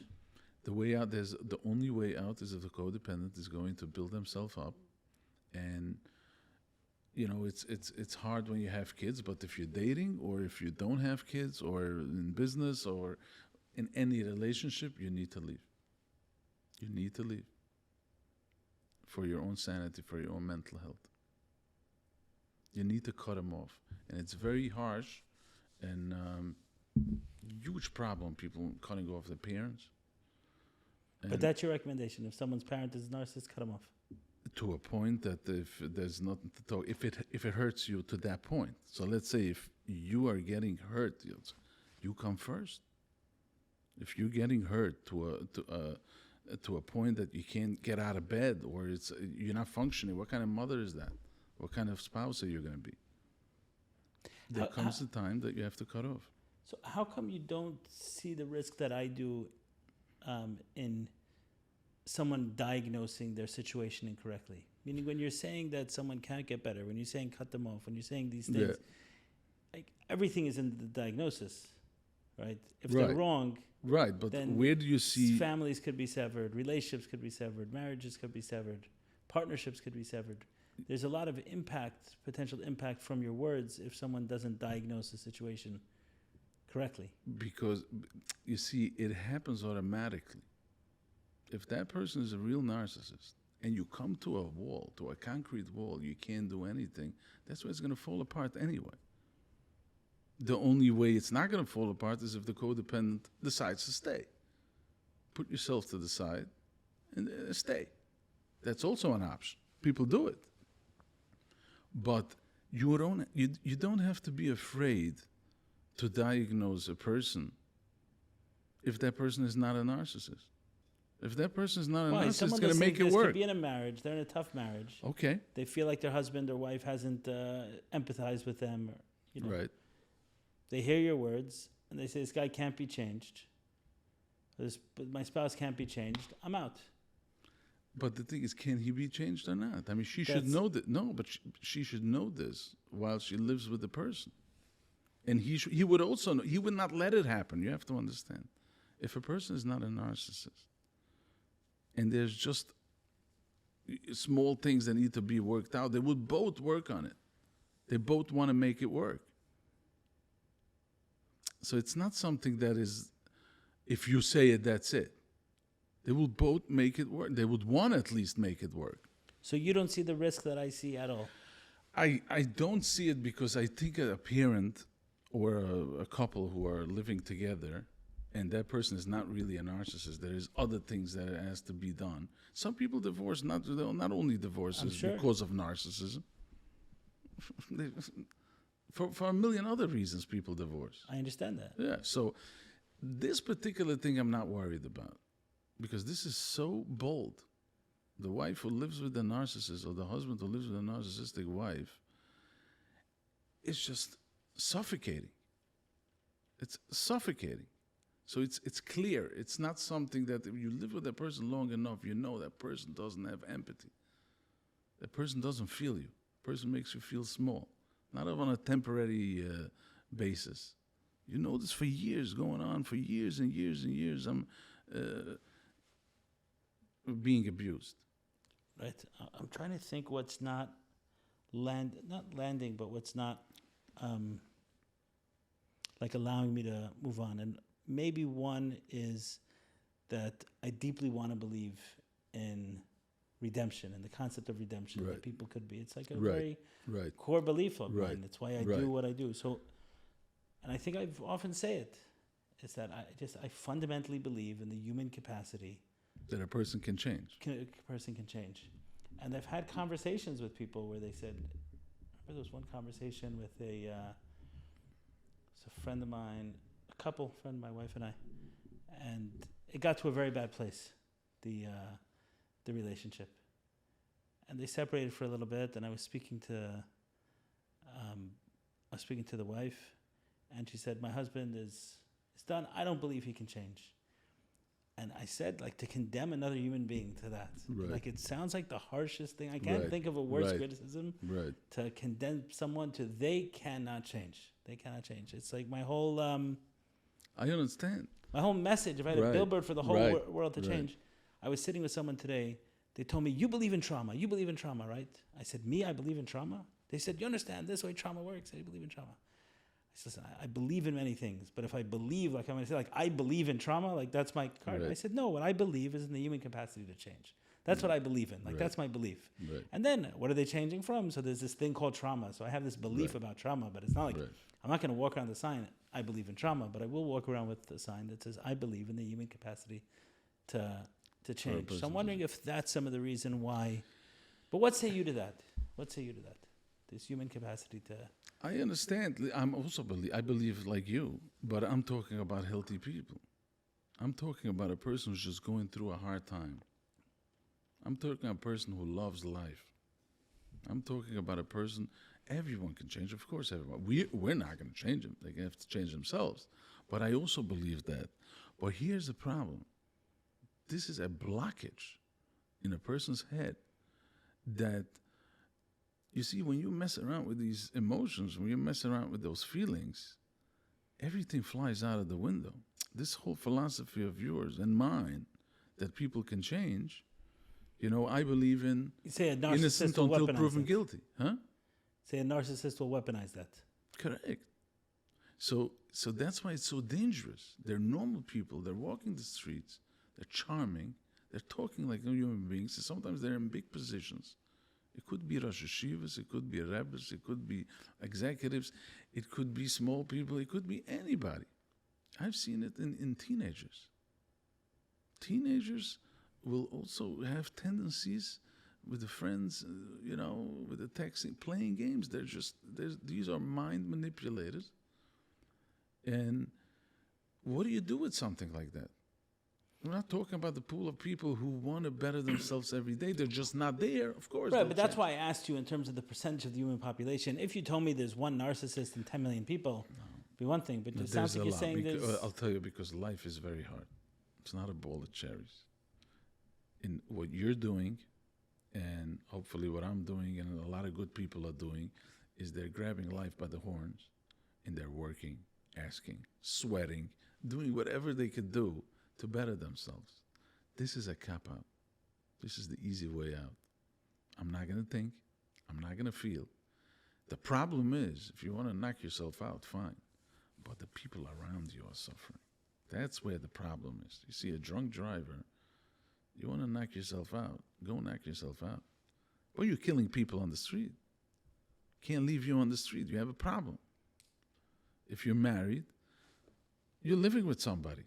The way out, the only way out is if the codependent is going to build himself up. And, it's hard when you have kids, but if you're dating or if you don't have kids or in business or in any relationship, you need to leave. You need to leave. For your own sanity, for your own mental health. You need to cut them off. And it's very harsh and huge problem, people cutting off their parents. But that's your recommendation. If someone's parent is a narcissist, cut them off. To a point that if there's nothing to talk, if it hurts you to that point. So let's say if you are getting hurt, you come first. If you're getting hurt to a point that you can't get out of bed or you're not functioning, what kind of mother is that? What kind of spouse are you going to be? There comes a time that you have to cut off. So how come you don't see the risk that I do in someone diagnosing their situation incorrectly? Meaning when you're saying that someone can't get better, when you're saying cut them off, when you're saying these things, like everything is in the diagnosis, right? If they're wrong, right? But where do you see families could be severed, relationships could be severed, marriages could be severed, partnerships could be severed. There's a lot of potential impact from your words if someone doesn't diagnose the situation correctly. Because you see, it happens automatically. If that person is a real narcissist and you come to a wall, to a concrete wall, you can't do anything, that's why it's going to fall apart anyway. The only way it's not going to fall apart is if the codependent decides to stay. Put yourself to the side and stay. That's also an option. People do it. But you don't have to be afraid to diagnose a person if that person is not a narcissist. If that person is not a Why? narcissist, Someone it's going to make it could work. be in a marriage. They're in a tough marriage. Okay. They feel like their husband or wife hasn't empathized with them. Or, you know. Right. They hear your words and they say, "This guy can't be changed. My spouse can't be changed. I'm out." But the thing is, can he be changed or not? I mean, she should know that. No, but she should know this while she lives with the person. And he would also know. He would not let it happen. You have to understand. If a person is not a narcissist, and there's just small things that need to be worked out, they would both work on it. They both want to make it work. So it's not something that is, if you say it, that's it. They will both make it work. They would want to at least make it work. So you don't see the risk that I see at all? I don't see it because I think a parent or a couple who are living together and that person is not really a narcissist, there is other things that has to be done. Some people divorce, not only divorces because of narcissism. For a million other reasons people divorce. I understand that. Yeah, so this particular thing I'm not worried about because this is so bold. The wife who lives with a narcissist or the husband who lives with a narcissistic wife, it's just suffocating. It's suffocating. So it's clear. It's not something that if you live with that person long enough, you know that person doesn't have empathy. That person doesn't feel you. The person makes you feel small. Not on a temporary basis. You know this for years, going on for years and years and years. I'm being abused. Right. I'm trying to think what's not landing, but what's not like allowing me to move on. And maybe one is that I deeply want to believe in redemption and the concept of redemption that people could be. It's like a very core belief of mine. That's why I do what I do. So, and I think I've often say it, is that I fundamentally believe in the human capacity that a person can change. A person can change. And I've had conversations with people where they said, I remember there was one conversation with a friend of mine, a couple, friend, my wife and I, and it got to a very bad place, the relationship. And they separated for a little bit, and I was speaking to the wife, and she said, "My husband is done. I don't believe he can change." And I said, like, to condemn another human being to that. Like, it sounds like the harshest thing. I can't think of a worse criticism to condemn someone to they cannot change. They cannot change. It's like my whole... I understand. My whole message, if I had a billboard for the whole world to change. I was sitting with someone today. They told me, "You believe in trauma. You believe in trauma, right?" I said, "Me, I believe in trauma?" They said, "You understand this way trauma works. I believe in trauma." I said, "Listen, I believe in many things, but if I believe, like I'm going to say, like I believe in trauma, like that's my card." I said, "No, what I believe is in the human capacity to change. That's what I believe in. Like that's my belief." And then what are they changing from? So there's this thing called trauma. So I have this belief about trauma, but it's not like I'm not going to walk around the sign, "I believe in trauma," but I will walk around with the sign that says, "I believe in the human capacity to change." So I'm wondering if that's some of the reason why. But what say you to that? What say you to that? This human capacity to... I understand. I believe like you, but I'm talking about healthy people. I'm talking about a person who's just going through a hard time. I'm talking about a person who loves life. I'm talking about a person, everyone can change, of course everyone. We're not going to change them. They have to change themselves. But I also believe that. But here's the problem. This is a blockage in a person's head that, you see, when you mess around with these emotions, when you mess around with those feelings, everything flies out of the window. This whole philosophy of yours and mine that people can change, I believe in innocent until proven guilty. Huh? Say a narcissist will weaponize that. Correct. So that's why it's so dangerous. They're normal people. They're walking the streets. They're charming. They're talking like human beings. And sometimes they're in big positions. It could be Rosh Hashivas, it could be rabbis, it could be executives, it could be small people, it could be anybody. I've seen it in teenagers. Teenagers will also have tendencies with the friends, with the texting, playing games. These are mind manipulators. And what do you do with something like that? We're not talking about the pool of people who want to better themselves every day. They're just not there, of course. Right, but that's why I asked you in terms of the percentage of the human population. If you told me there's one narcissist in 10 million people, it'd be one thing. But it sounds like you're saying there's... I'll tell you, because life is very hard. It's not a bowl of cherries. In what you're doing, and hopefully what I'm doing, and a lot of good people are doing, is they're grabbing life by the horns, and they're working, asking, sweating, doing whatever they could do to better themselves. This is a cop-out. This is the easy way out. I'm not going to think. I'm not going to feel. The problem is, if you want to knock yourself out, fine. But the people around you are suffering. That's where the problem is. You see a drunk driver, you want to knock yourself out, go knock yourself out. Or you're killing people on the street. Can't leave you on the street. You have a problem. If you're married, you're living with somebody.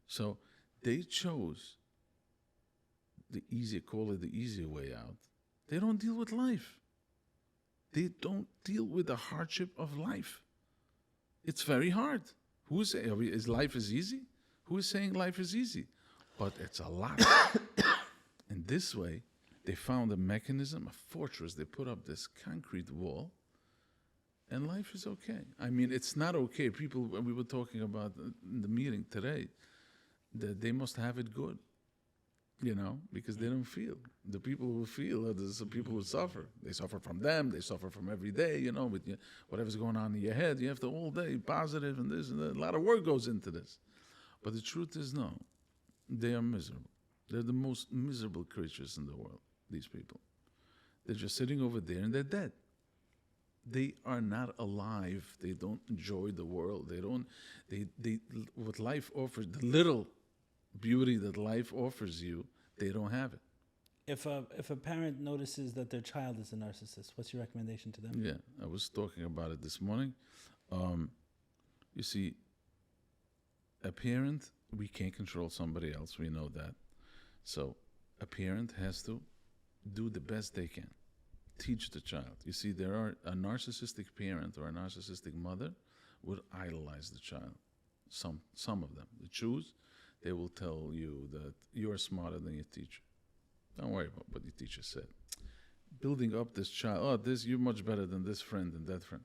So they chose call it the easier way out. They don't deal with life. They don't deal with the hardship of life. It's very hard. Who is saying, is life is easy? Who is saying life is easy? But it's a lot. And this way, they found a mechanism, a fortress. They put up this concrete wall, and life is okay. I mean, it's not okay. People, we were talking about in the meeting today, that they must have it good, because they don't feel. The people who feel are the people who suffer. They suffer from them. They suffer from every day, with whatever's going on in your head. You have to all day positive and this and that. A lot of work goes into this. But the truth is, no, they are miserable. They're the most miserable creatures in the world, these people. They're just sitting over there and they're dead. They are not alive. They don't enjoy the world. What life offers, the little beauty that life offers you, they don't have it. If a parent notices that their child is a narcissist, what's your recommendation to them? Yeah, I was talking about it this morning. You see, a parent, we can't control somebody else. We know that. So a parent has to do the best they can. Teach the child. You see, there are a narcissistic parent or a narcissistic mother would idolize the child. Some of them. They choose. They will tell you that you are smarter than your teacher. Don't worry about what your teacher said. Building up this child, you're much better than this friend and that friend.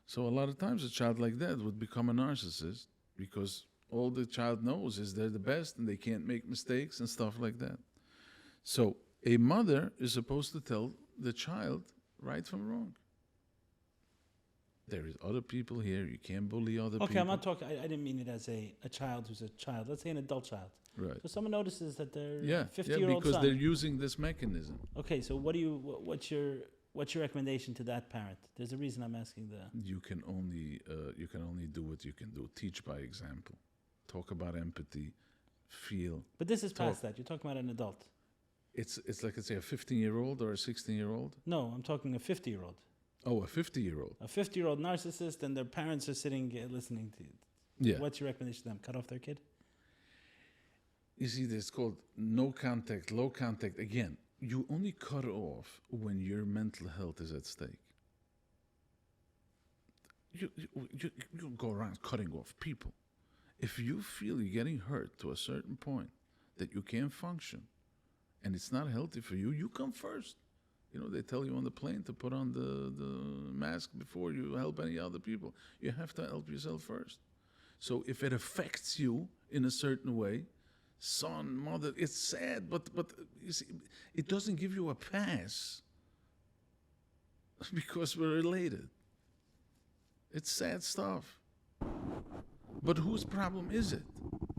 So a lot of times a child like that would become a narcissist because all the child knows is they're the best and they can't make mistakes and stuff like that. So a mother is supposed to tell the child right from wrong. There is other people here. You can't bully other people. Okay, I'm not talking. I didn't mean it as a child who's a child. Let's say an adult child. Right. So someone notices that they're 50-year-old son. Because they're using this mechanism. Okay, so what's your recommendation to that parent? There's a reason I'm asking the. You can only do what you can do. Teach by example. Talk about empathy. Feel. But this is past that. You're talking about an adult. It's like, let's say, a 15-year-old or a 16-year-old. No, I'm talking a 50-year-old. Oh, a 50-year-old. A 50-year-old narcissist, and their parents are sitting listening to you. Yeah. What's your recommendation to them? Cut off their kid? You see, it's called no contact, low contact. Again, you only cut off when your mental health is at stake. You go around cutting off people. If you feel you're getting hurt to a certain point that you can't function, and it's not healthy for you, you come first. They tell you on the plane to put on the mask before you help any other people. You have to help yourself first. So if it affects you in a certain way, son, mother, it's sad, but you see, it doesn't give you a pass because we're related. It's sad stuff. But whose problem is it?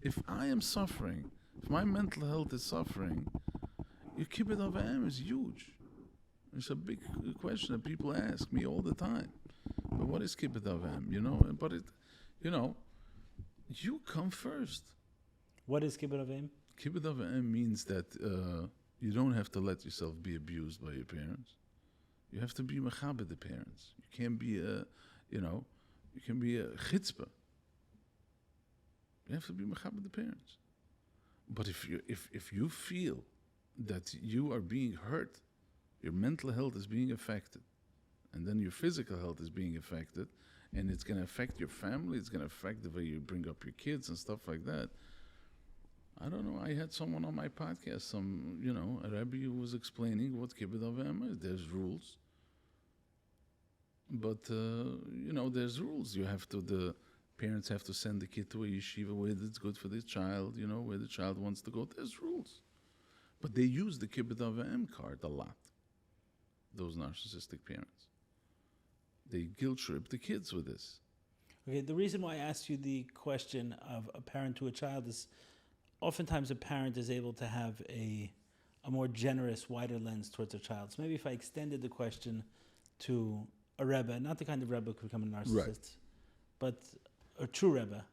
If I am suffering, if my mental health is suffering, your kibbut of am is huge. It's a big question that people ask me all the time. But what is kibbut of am? But you come first. What is kibbut of am? Kibbut of am means that you don't have to let yourself be abused by your parents. You have to be mechabed the parents. You can't be you can be a chitzpah. You have to be mechabed the parents. But if you feel that you are being hurt, your mental health is being affected, and then your physical health is being affected, and it's going to affect your family, it's going to affect the way you bring up your kids and stuff like that, I don't know. I had someone on my podcast, a Rebbe who was explaining what kibbutz avim is. There's rules. But, there's rules. The parents have to send the kid to a yeshiva where it's good for the child, where the child wants to go. There's rules. But they use the kibbutz avim card a lot, those narcissistic parents. They guilt trip the kids with this. Okay, the reason why I asked you the question of a parent to a child is oftentimes a parent is able to have a more generous, wider lens towards their child. So maybe if I extended the question to a Rebbe, not the kind of Rebbe who could become a narcissist, Right. but a true Rebbe,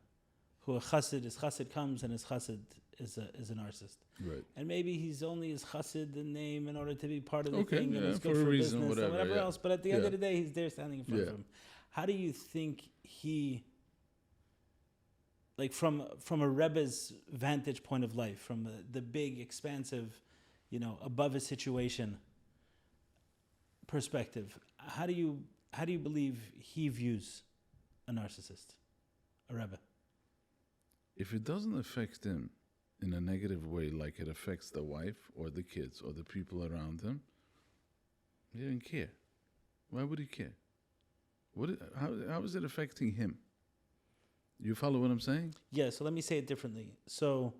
who his chassid comes and his chassid is a narcissist. Right. And maybe he's only his chassid in name in order to be part of the thing, and it's for good a for reason, business and whatever yeah. else. But at the end of the day, he's there standing in front of Yeah. him. How do you think he, like from a Rebbe's vantage point of life, from the big, expansive, above his situation perspective, how do you believe he views a narcissist, a Rebbe? If it doesn't affect him in a negative way, like it affects the wife or the kids or the people around him, he didn't care. Why would he care? How is it affecting him? You follow what I'm saying? Yeah, so let me say it differently. So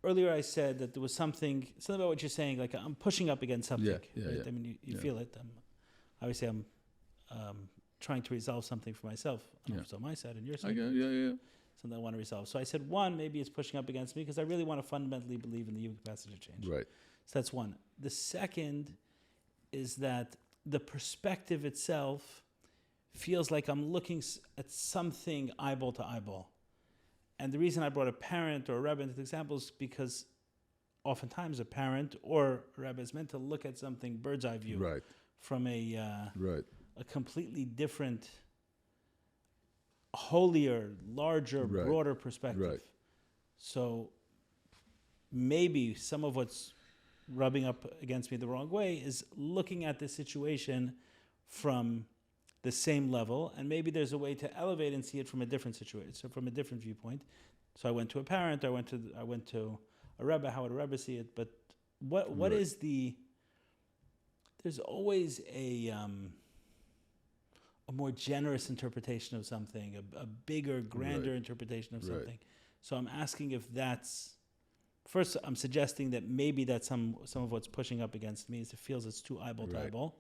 earlier I said that there was something about what you're saying, like I'm pushing up against something. Yeah. Right? I mean, you feel it. Obviously, I'm trying to resolve something for myself. On my side and your side. Something I want to resolve. So I said, one, maybe it's pushing up against me because I really want to fundamentally believe in the human capacity to change. Right. So that's one. The second is that the perspective itself feels like I'm looking at something eyeball to eyeball. And the reason I brought a parent or a Rebbe into the example is because oftentimes a parent or a Rebbe is meant to look at something bird's eye view. Right. From a completely different, holier, larger, broader perspective. Right. So maybe some of what's rubbing up against me the wrong way is looking at the situation from the same level, and maybe there's a way to elevate and see it from a different situation, so from a different viewpoint. So I went to a parent, I went to a Rebbe. How would a Rebbe see it? But what is the? There's always a more generous interpretation of something, a bigger, grander interpretation of something. So I'm asking if that's, first I'm suggesting that maybe that's some of what's pushing up against me is it feels it's too eyeball to eyeball,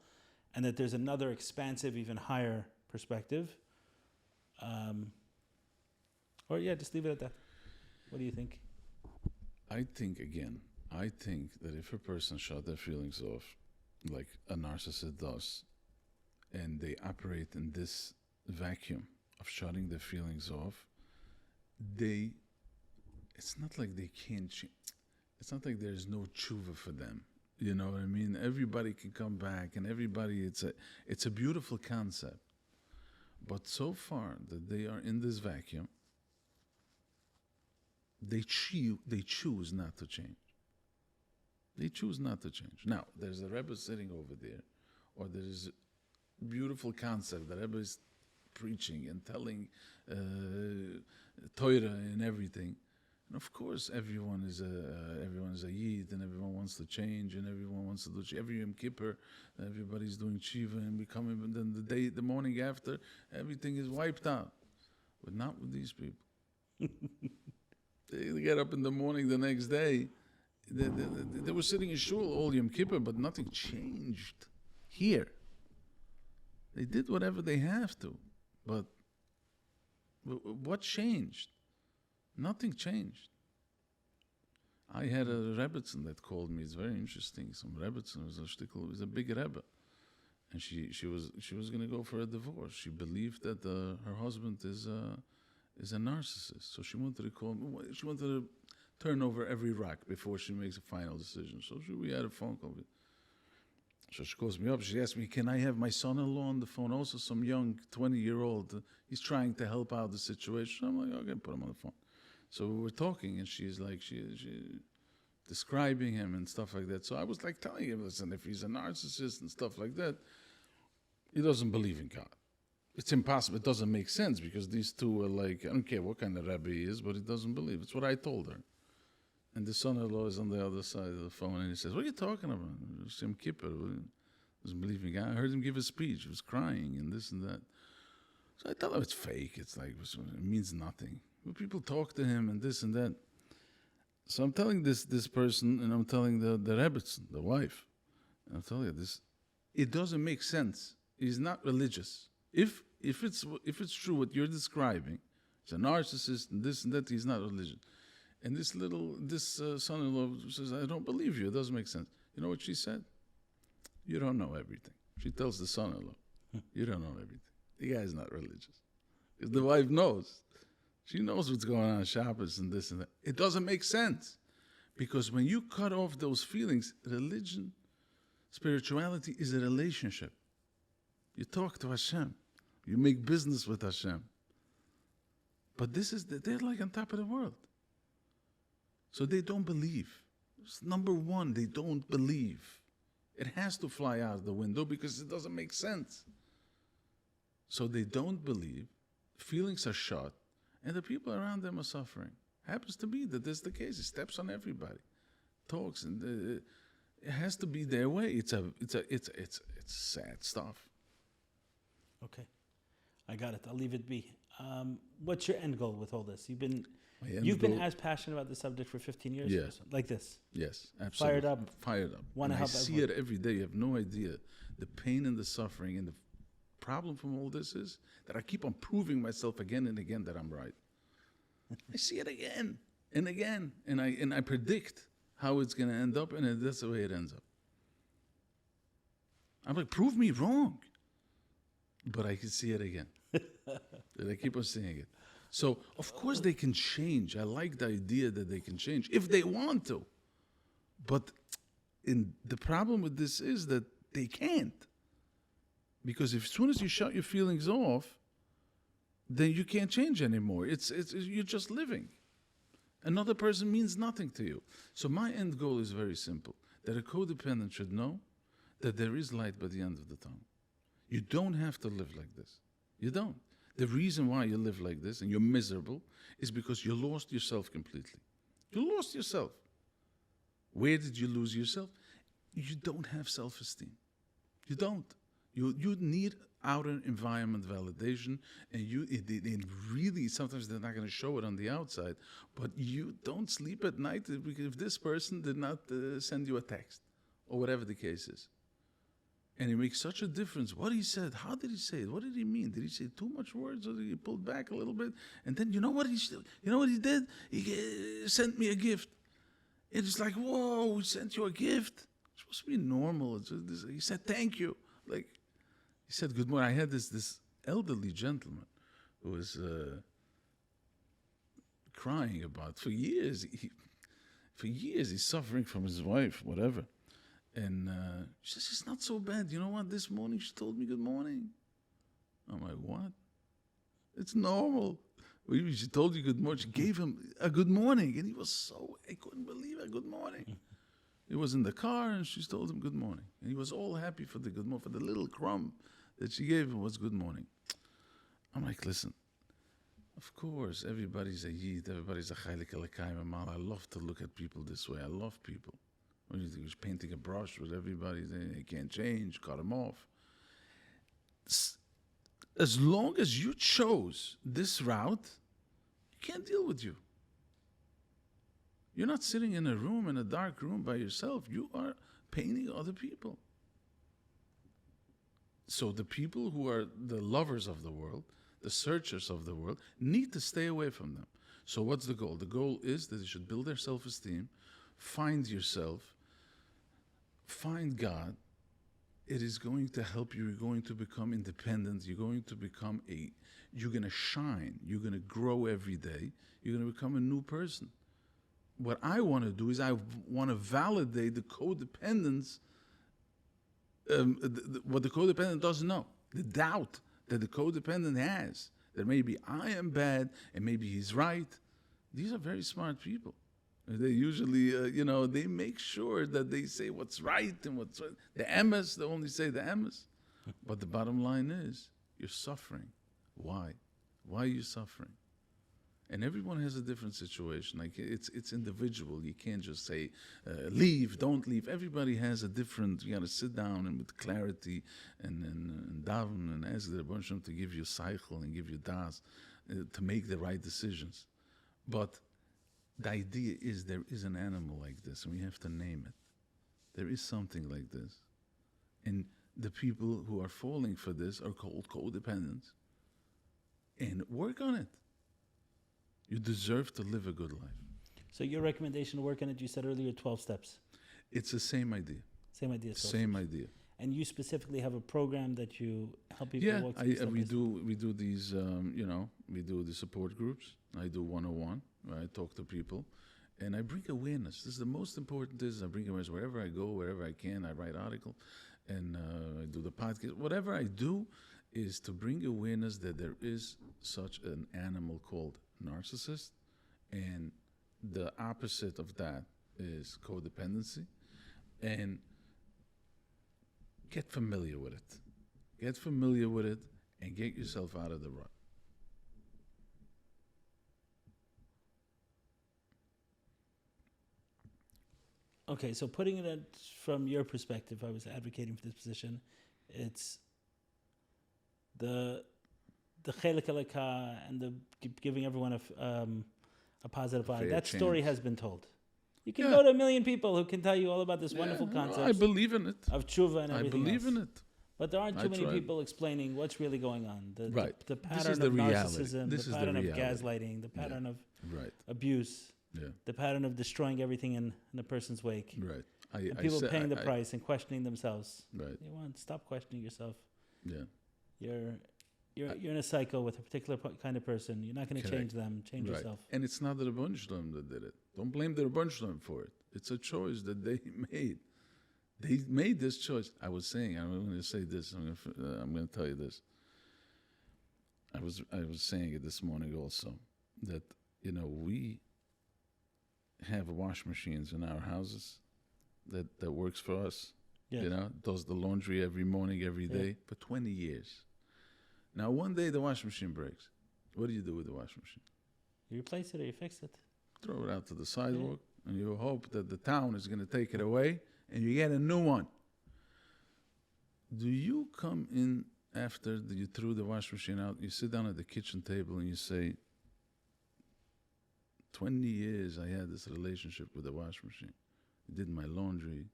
and that there's another expansive, even higher perspective. Just leave it at that. What do you think? I think that if a person shut their feelings off, like a narcissist does, and they operate in this vacuum of shutting their feelings off, it's not like they can't change. It's not like there's no tshuva for them. You know what I mean? Everybody can come back, and it's a beautiful concept. But so far that they are in this vacuum, they choose not to change. They choose not to change. Now, there's a Rebbe sitting over there, or there's a beautiful concept that Rebbe is preaching and telling Torah and everything. And of course, everyone is a Yid, and everyone wants to change, and everyone wants to do every Yom Kippur. Everybody's doing tshiva and becoming. And then the morning after, everything is wiped out. But not with these people. They get up in the morning the next day. They were sitting in shul all Yom Kippur, but nothing changed here. They did whatever they have to, but what changed? Nothing changed. I had a Rebbetzin that called me. It's very interesting. Some Rebbetzin was a big Rebbe, and she was going to go for a divorce. She believed that her husband is a narcissist, so she wanted to call me. She wanted to turn over every rock before she makes a final decision. So we had a phone call. So she calls me up. She asked me, "Can I have my son-in-law on the phone? Also, some young 20-year-old. He's trying to help out the situation." I'm like, "Okay, put him on the phone." So we were talking, and she's like, she describing him and stuff like that. So I was like telling him, listen, if he's a narcissist and stuff like that, he doesn't believe in God. It's impossible. It doesn't make sense because these two are like, I don't care what kind of Rebbe he is, but he doesn't believe. It's what I told her. And the son-in-law is on the other side of the phone, and he says, "What are you talking about? Shem Kippur doesn't believe in God." I heard him give a speech. He was crying and this and that. So I tell him it's fake. It's like, it means nothing. But people talk to him and this and that. So I'm telling this person, and I'm telling the Rebbetzin, the wife, and I'll tell you this, it doesn't make sense. He's not religious. If it's true what you're describing, he's a narcissist and this and that, he's not religious. And this son-in-law says, "I don't believe you. It doesn't make sense." You know what she said? "You don't know everything." She tells the son-in-law, "You don't know everything. The guy's not religious." Because the wife knows. She knows what's going on Shabbos and this and that. It doesn't make sense. Because when you cut off those feelings, religion, spirituality is a relationship. You talk to Hashem. You make business with Hashem. But they're like on top of the world. So they don't believe. Number one, they don't believe. It has to fly out the window because it doesn't make sense. So they don't believe. Feelings are shut. And the people around them are suffering. Happens to be that that's the case. He steps on everybody. Talks. And it has to be their way. It's sad stuff. Okay. I got it. I'll leave it be. What's your end goal with all this? You've been as passionate about the subject for 15 years, yeah. Like this. Yes, absolutely. Fired up. Want to help. I see it every day. You have no idea the pain and the suffering, and the problem from all this is that I keep on proving myself again and again that I'm right. I see it again and again, and I predict how it's going to end up, and that's the way it ends up. I'm like, prove me wrong, but I can see it again. And I keep on seeing it. So, of course, they can change. I like the idea that they can change if they want to. But the problem with this is that they can't. Because as soon as you shut your feelings off, then you can't change anymore. You're just living. Another person means nothing to you. So my end goal is very simple. That a codependent should know that there is light by the end of the tunnel. You don't have to live like this. You don't. The reason why you live like this and you're miserable is because you lost yourself completely. You lost yourself. Where did you lose yourself? You don't have self-esteem. You don't. You need outer environment validation, and really, sometimes they're not going to show it on the outside, but you don't sleep at night if this person did not send you a text, or whatever the case is. And it makes such a difference. What he said, how did he say it? What did he mean? Did he say too much words, or did he pull back a little bit? And then you know what he did? He sent me a gift. It's like, whoa, we sent you a gift. It's supposed to be normal. He said thank you. Like, he said good morning. I had this elderly gentleman who was crying about for years. He's suffering from his wife, whatever. And she says, it's not so bad. You know what? This morning she told me good morning. I'm like, what? It's normal. She told you good morning. She gave him a good morning. And he was I couldn't believe it. Good morning. He was in the car and she told him good morning. And he was all happy for the good morning, for the little crumb that she gave him was good morning. I'm like, listen, of course, everybody's a Yid, everybody's a Chaylik Elokayim Amal. I love to look at people this way. I love people. What do you think? He's painting a brush with everybody. They can't change, cut him off. As long as you chose this route, you can't deal with you. You're not sitting in a room, in a dark room by yourself. You are painting other people. So the people who are the lovers of the world, the searchers of the world, need to stay away from them. So what's the goal? The goal is that you should build their self-esteem, find yourself, find God. It is going to help you. You're going to become independent. You're going to become you're going to shine. You're going to grow every day. You're going to become a new person. What I want to do is I want to validate the codependence, what the codependent doesn't know, the doubt that the codependent has, that maybe I am bad and maybe he's right. These are very smart people. They usually, they make sure that they say what's right and what's right. The emes, they only say the emes. But the bottom line is, you're suffering. Why? Why are you suffering? And everyone has a different situation. Like it's individual. You can't just say, leave, don't leave. Everybody has a different, you got to sit down and with clarity and daven and ask the Rebbe Shem to give you cycle and give you das to make the right decisions. But the idea is there is an animal like this and we have to name it. There is something like this. And the people who are falling for this are called codependents. And work on it. You deserve to live a good life. So your recommendation to work on it, you said earlier, 12 steps. It's the same idea. Same idea. Same idea. And you specifically have a program that you help people walk through? Yeah, we do these, we do the support groups. I do 101, where I talk to people. And I bring awareness. This is the most important is I bring awareness wherever I go, wherever I can. I write articles and I do the podcast. Whatever I do is to bring awareness that there is such an animal called narcissist, and the opposite of that is codependency, and get familiar with it. Get familiar with it and get yourself out of the rut. Okay, so putting it from your perspective, I was advocating for this position. It's the chelik alaka and the giving everyone a positive vibe. That story has been told. You can go to 1 million people who can tell you all about this wonderful concept. I believe in it. Of tshuva and everything I believe in it. But there aren't too many people explaining what's really going on. The pattern of narcissism, the pattern of gaslighting, the pattern of abuse, the pattern of destroying everything in a person's wake. Right. And people paying the price and questioning themselves. Right. You want to stop questioning yourself. Yeah. You're in a cycle with a particular kind of person. You're not going to change them. Change yourself. And it's not the Rebbe Shalom that did it. Don't blame the Rebbe Shalom for it. It's a choice that they made. They made this choice. I was saying, I'm going to say this. I'm going to tell you this. I was saying it this morning also that we have wash machines in our houses that works for us. Yes. Does the laundry every morning, every day for 20 years. Now, one day the washing machine breaks. What do you do with the washing machine? You replace it or you fix it. Throw it out to the sidewalk, and you hope that the town is going to take it away, and you get a new one. Do you come in after you threw the washing machine out, you sit down at the kitchen table and you say, 20 years I had this relationship with the washing machine. It did my laundry,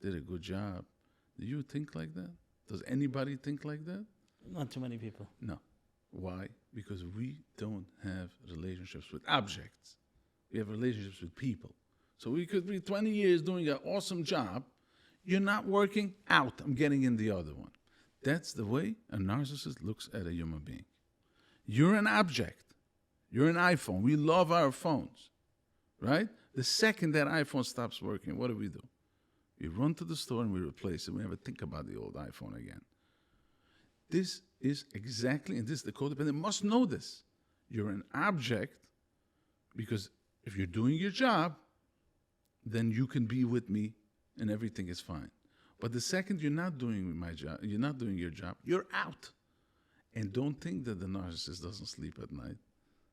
did a good job. Do you think like that? Does anybody think like that? Not too many people. No. Why? Because we don't have relationships with objects. We have relationships with people. So we could be 20 years doing an awesome job. You're not working out. I'm getting in the other one. That's the way a narcissist looks at a human being. You're an object. You're an iPhone. We love our phones, right? The second that iPhone stops working, what do? We run to the store and we replace it. We never think about the old iPhone again. This is exactly, and this the codependent must know this. You're an object because if you're doing your job, then you can be with me and everything is fine. But the second you're not doing my job, you're not doing your job, you're out. And don't think that the narcissist doesn't sleep at night.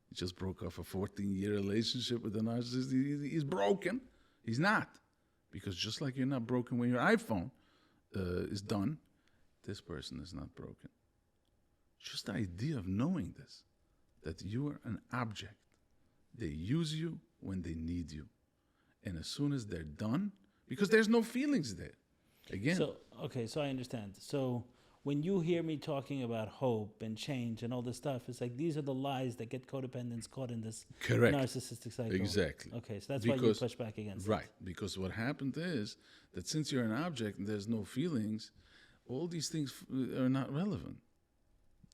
He just broke off a 14-year relationship with the narcissist. He's broken. He's not. Because just like you're not broken when your iPhone is done, this person is not broken. Just the idea of knowing this, that you are an object. They use you when they need you. And as soon as they're done, because there's no feelings there. Again. So I understand. So when you hear me talking about hope and change and all this stuff, it's like these are the lies that get codependents caught in this narcissistic cycle. Exactly. Okay, so that's why you push back against it. Right, because what happened is that since you're an object and there's no feelings, all these things are not relevant.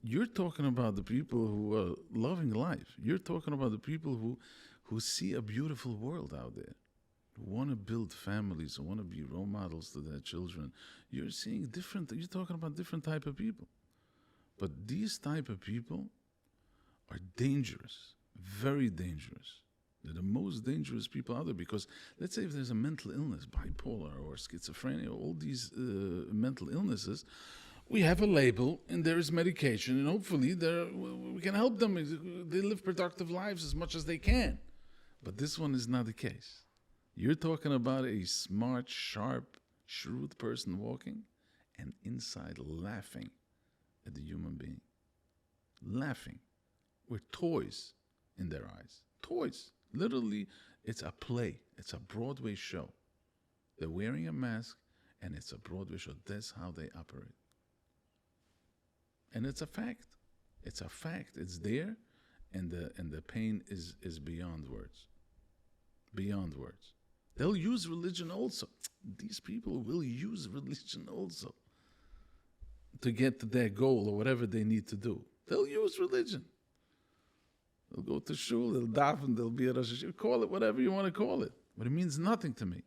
You're talking about the people who are loving life. You're talking about the people who see a beautiful world out there, who want to build families, who want to be role models to their children. You're talking about different type of people. But these type of people are dangerous, very dangerous. They're the most dangerous people out there because let's say if there's a mental illness, bipolar or schizophrenia, all these mental illnesses we have a label and there is medication, and hopefully we can help them. They live productive lives as much as they can. But this one is not the case. You're talking about a smart, sharp, shrewd person walking and inside laughing at the human being. Laughing with toys in their eyes. Toys. Literally, it's a play. It's a Broadway show. They're wearing a mask and it's a Broadway show. That's how they operate. And it's a fact. It's a fact. It's there, and the pain is beyond words. Beyond words. They'll use religion also. These people will use religion also to get to their goal or whatever they need to do. They'll use religion. They'll go to shul, they'll daven, they'll be a Rosh Hashanah. Call it whatever you want to call it. But it means nothing to me.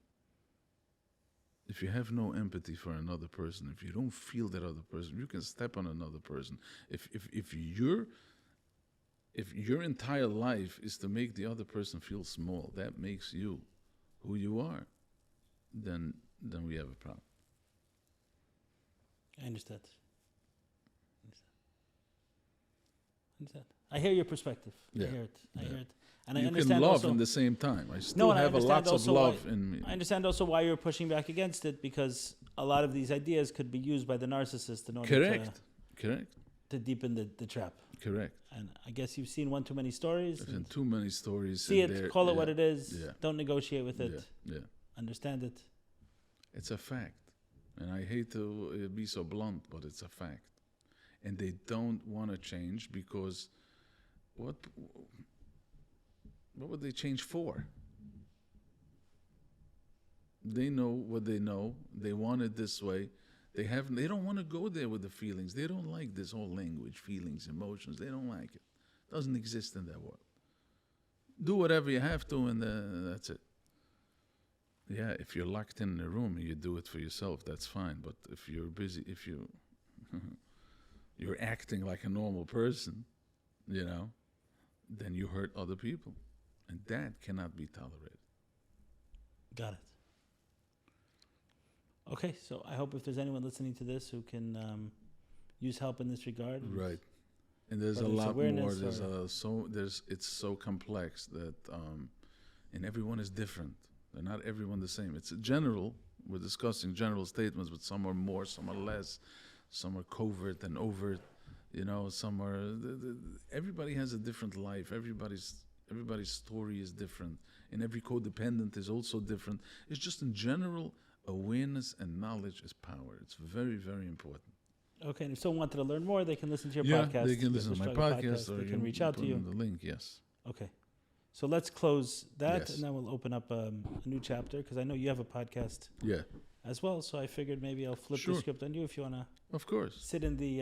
If you have no empathy for another person, if you don't feel that other person, you can step on another person. If your entire life is to make the other person feel small, that makes you who you are, then we have a problem. I understand. I hear your perspective. Yeah. I hear it. I Yeah. hear it. And You I understand can love also, in the same time. I still have a lots of love in me. I understand also why you're pushing back against it, because a lot of these ideas could be used by the narcissist in order to deepen the trap. Correct. And I guess you've seen one too many stories. I've seen too many stories. See it, call it what it is. Yeah. Don't negotiate with it. Yeah. Understand it. It's a fact. And I hate to be so blunt, but it's a fact. And they don't want to change because what would they change for? They know what they know. They want it this way. They don't want to go there with the feelings. They don't like this whole language, feelings, emotions. They don't like it. It doesn't exist in their world. Do whatever you have to, and that's it. Yeah, if you're locked in a room and you do it for yourself, that's fine. But if you're busy, if you're acting like a normal person, then you hurt other people. And that cannot be tolerated. Got it. Okay, so I hope if there's anyone listening to this who can use help in this regard. Right. And there's a lot more. It's so complex that, and everyone is different. They're not everyone the same. It's general. We're discussing general statements, but some are more, some are less. Some are covert and overt. Some are. Everybody has a different life. Everybody's story is different, and every codependent is also different. It's just in general, awareness and knowledge is power. It's very, very important. Okay, and if someone wanted to learn more, they can listen to your podcast. They can listen to my podcast, or they can reach out to you. The link, yes. Okay, so let's close that, Yes. and then we'll open up a new chapter, because I know you have a podcast Yeah, as well. So I figured maybe I'll flip Sure. the script on you if you want to of course. sit in the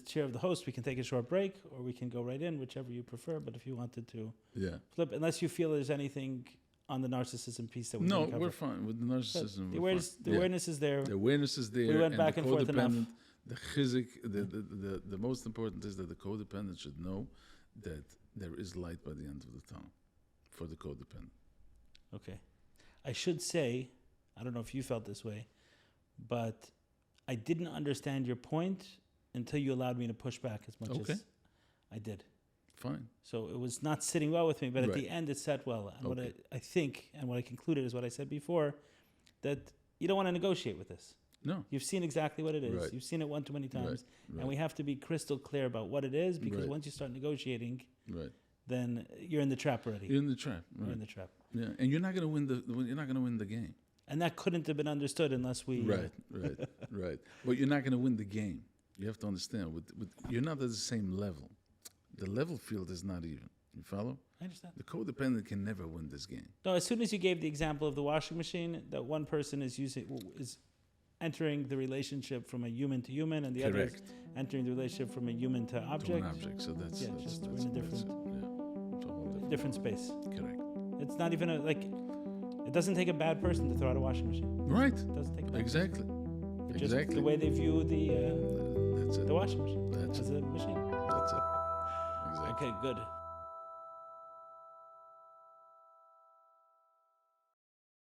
chair of the host. We can take a short break, or we can go right in, whichever you prefer. But if you wanted to flip, unless you feel there's anything on the narcissism piece that we No, didn't cover. we're fine with the narcissism. The awareness is there. The awareness is there. We went and back the and forth enough. codependent, the chizik, the most important is that the codependent should know that there is light by the end of the tunnel for the codependent. Okay. I should say, I don't know if you felt this way, but I didn't understand your point until you allowed me to push back as much as I did. Fine. So it was not sitting well with me, but at Right. the end it sat well. And what I think, and what I concluded is what I said before, that you don't want to negotiate with this. No. You've seen exactly what it is. Right. You've seen it one too many times. Right. And we have to be crystal clear about what it is, because Right. once you start negotiating, Right. then you're in the trap already. You're in the trap. Right. You're in the trap. Yeah, and you're not going to win the game. And that couldn't have been understood unless we... Right. But you're not going to win the game. You have to understand. You're not at the same level. The level field is not even. You follow? I understand. The codependent can never win this game. No, as soon as you gave the example of the washing machine, that one person is entering the relationship from a human to human, and the other is entering the relationship from a human to object. To an object. So that's we're in a it's a whole different space. Correct. It's not even it doesn't take a bad person to throw out a washing machine. Right. It doesn't take a bad Exactly. person. It's just Exactly. the way they view That's it. the washing machine That's as a machine. That's it. Exactly. Okay, good.